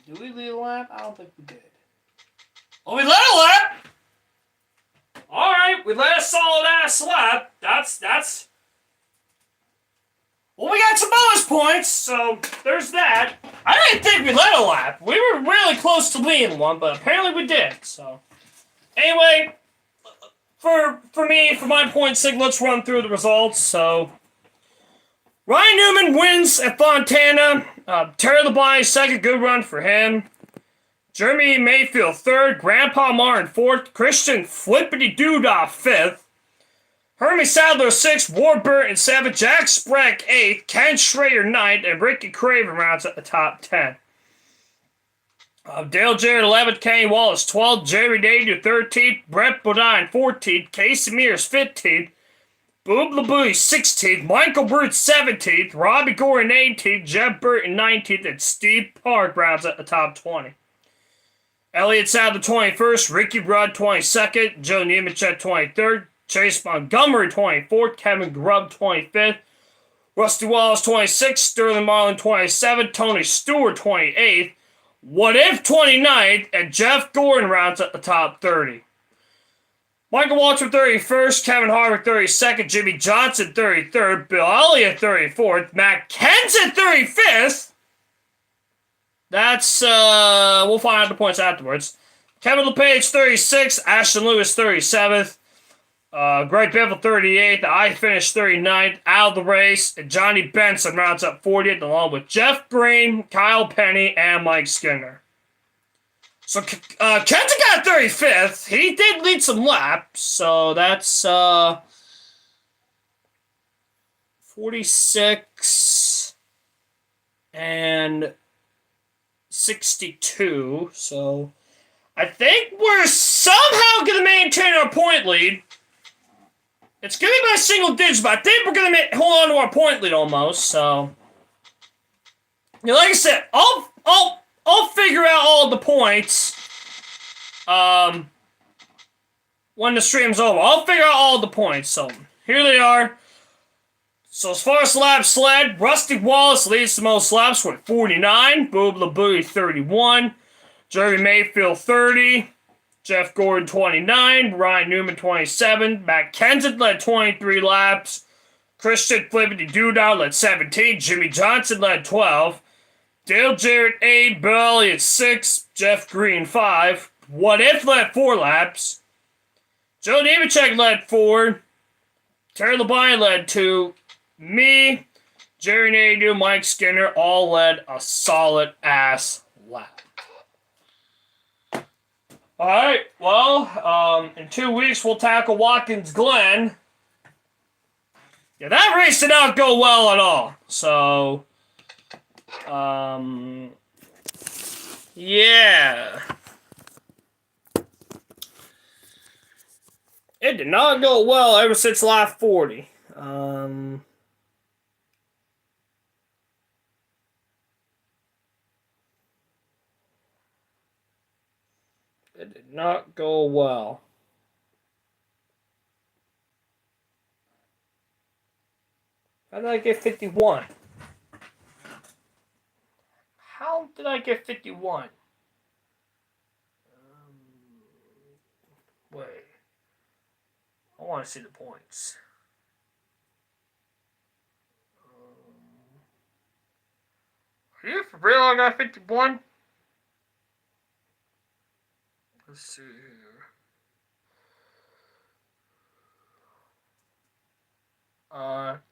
Do we lead a lap? I don't think we did. Oh, we led a lap! Alright, we led a solid ass lap. That's. Well, we got some bonus points, so there's that. I didn't think we led a lap. We were really close to leading one, but apparently we did, so. Anyway, for my point sig, let's run through the results. So, Ryan Newman wins at Fontana. Terry Labonte, second, good run for him. Jeremy Mayfield, third. Grandpa Martin, fourth. Christian Flippity Doodah, fifth. Hermie Sadler, sixth. Warburton, seventh. Jack Sprague, eighth. Ken Schrader, ninth. And Ricky Craven rounds at the top 10. Dale Jarrett, 11th. Kenny Wallace, 12th. Jerry Nadeau, 13th. Brett Bodine, 14th. Casey Mears, 15th. Boob LeBouy, 16th. Michael Brute, 17th. Robbie Gordon, 18th. Jeff Burton, 19th. And Steve Park rounds at the top 20. Elliott Sadler, 21st. Ricky Rudd, 22nd. Joe Nemechek, 23rd. Chase Montgomery, 24th. Kevin Grubb, 25th. Rusty Wallace, 26th. Sterling Marlin, 27th. Tony Stewart, 28th. What If, 29th. And Jeff Gordon rounds at the top 30. Michael Walter, 31st. Kevin Harvick, 32nd. Jimmy Johnson, 33rd. Bill Elliott, 34th. Matt Kenseth, 35th. That's, we'll find out the points afterwards. Kevin LePage, 36th. Ashton Lewis, 37th. Greg Biffle, 38th. I finished 39th. Out of the race. And Johnny Benson rounds up 40th, along with Jeff Green, Kyle Penny, and Mike Skinner. So, Kenta got 35th. He did lead some laps, so that's, 46 and 62, so I think we're somehow going to maintain our point lead. It's going to be by single digits, but I think we're going to hold on to our point lead almost, so. You know, like I said, I'll figure out all the points when the stream's over. I'll figure out all the points, so here they are. So as far as laps led, Rusty Wallace leads the most laps with 49. Boob LeBouy, 31. Jeremy Mayfield, 30. Jeff Gordon, 29. Ryan Newman, 27. Matt Kenseth led 23 laps. Christian Flippity Doodah led 17. Jimmy Johnson led 12. Dale Jarrett, 8. Bill Elliott, 6. Jeff Green, 5. What If led 4 laps. Joe Nemechek led 4. Terry Labonte led 2. Me, Jerry Nadeau, Mike Skinner all led a solid ass lap. Alright, well, in 2 weeks we'll tackle Watkins Glen. Yeah, that race did not go well at all. So, yeah. It did not go well ever since lap 40. It did not go well. How did I get 51? How did I get 51? Wait. I want to see the points. Are you for real? I got 51? Let's see here.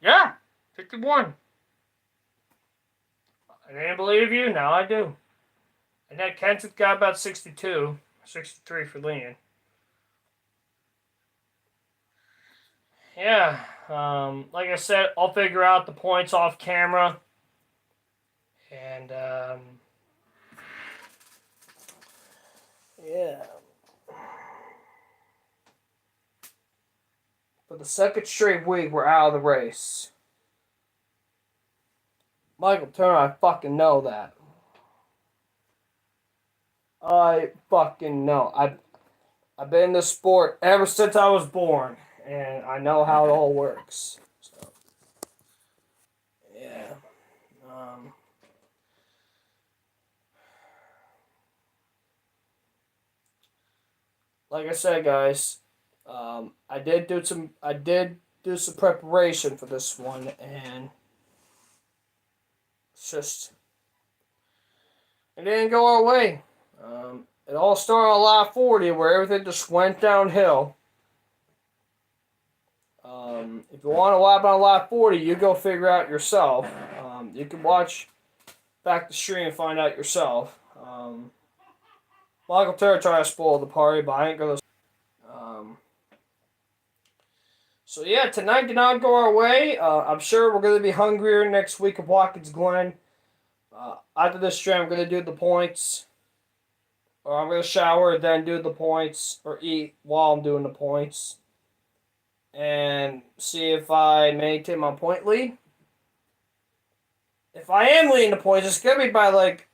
Yeah, 51. I didn't believe you, now I do. And that Kenseth got about 62, 63 for Leon. Yeah, like I said, I'll figure out the points off camera. And, yeah. For the second straight week, we're out of the race. Michael Turner, I fucking know that. I fucking know. I've been in this sport ever since I was born, and I know how it all works. So. Like I said, guys, I did do some preparation for this one, and it's just it didn't go our way. It all started on Live 40, where everything just went downhill. If you want to lap on Live 40, you go figure out yourself. You can watch back the stream and find out yourself. Michael Terra tried to spoil the party, but I ain't gonna. So yeah, tonight did not go our way. I'm sure we're gonna be hungrier next week of Watkins Glen. After this stream, I'm gonna do the points, or I'm gonna shower, then do the points, or eat while I'm doing the points, and see if I maintain my point lead. If I am leading the points, it's gonna be by like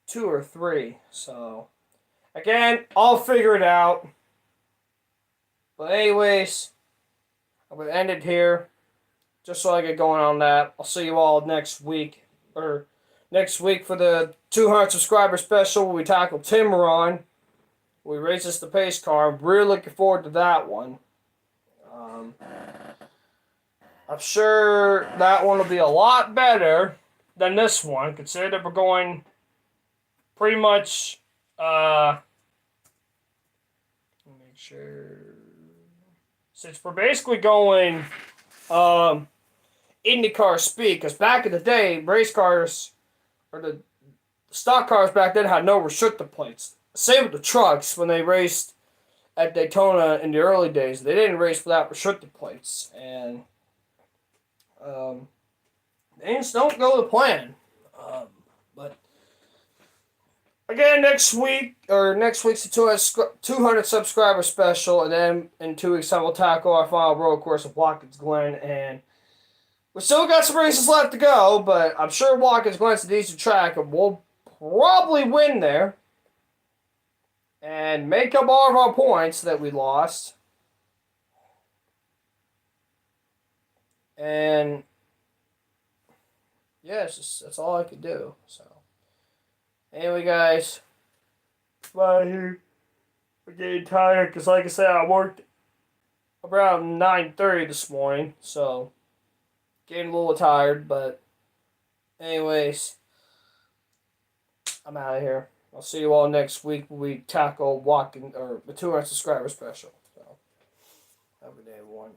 2 or 3. So again, I'll figure it out. But anyways, I'm gonna end it here, just so I get going on that. I'll see you all next week, or next week for the 200 subscriber special where we tackle Timuron. We race this the pace car. I'm really looking forward to that one. I'm sure that one will be a lot better than this one, considering that we're going pretty much, make sure, since we're basically going IndyCar speed, because back in the day, race cars, or the stock cars back then had no restrictor plates. Same with the trucks when they raced at Daytona in the early days. They didn't race without restrictor plates, and things don't go to plan. But again, next week's the 200 subscriber special, and then in 2 weeks' time we'll tackle our final road course of Watkins Glen, and we still got some races left to go, but I'm sure Watkins Glen's a decent track, and we'll probably win there and make up all of our points that we lost. And yeah, that's all I could do. So anyway, guys, bye here. I'm getting tired because, like I said, I worked around 9:30 this morning, so getting a little tired. But anyways, I'm out of here. I'll see you all next week when we tackle the 200 subscriber special. So have a good day, everyone.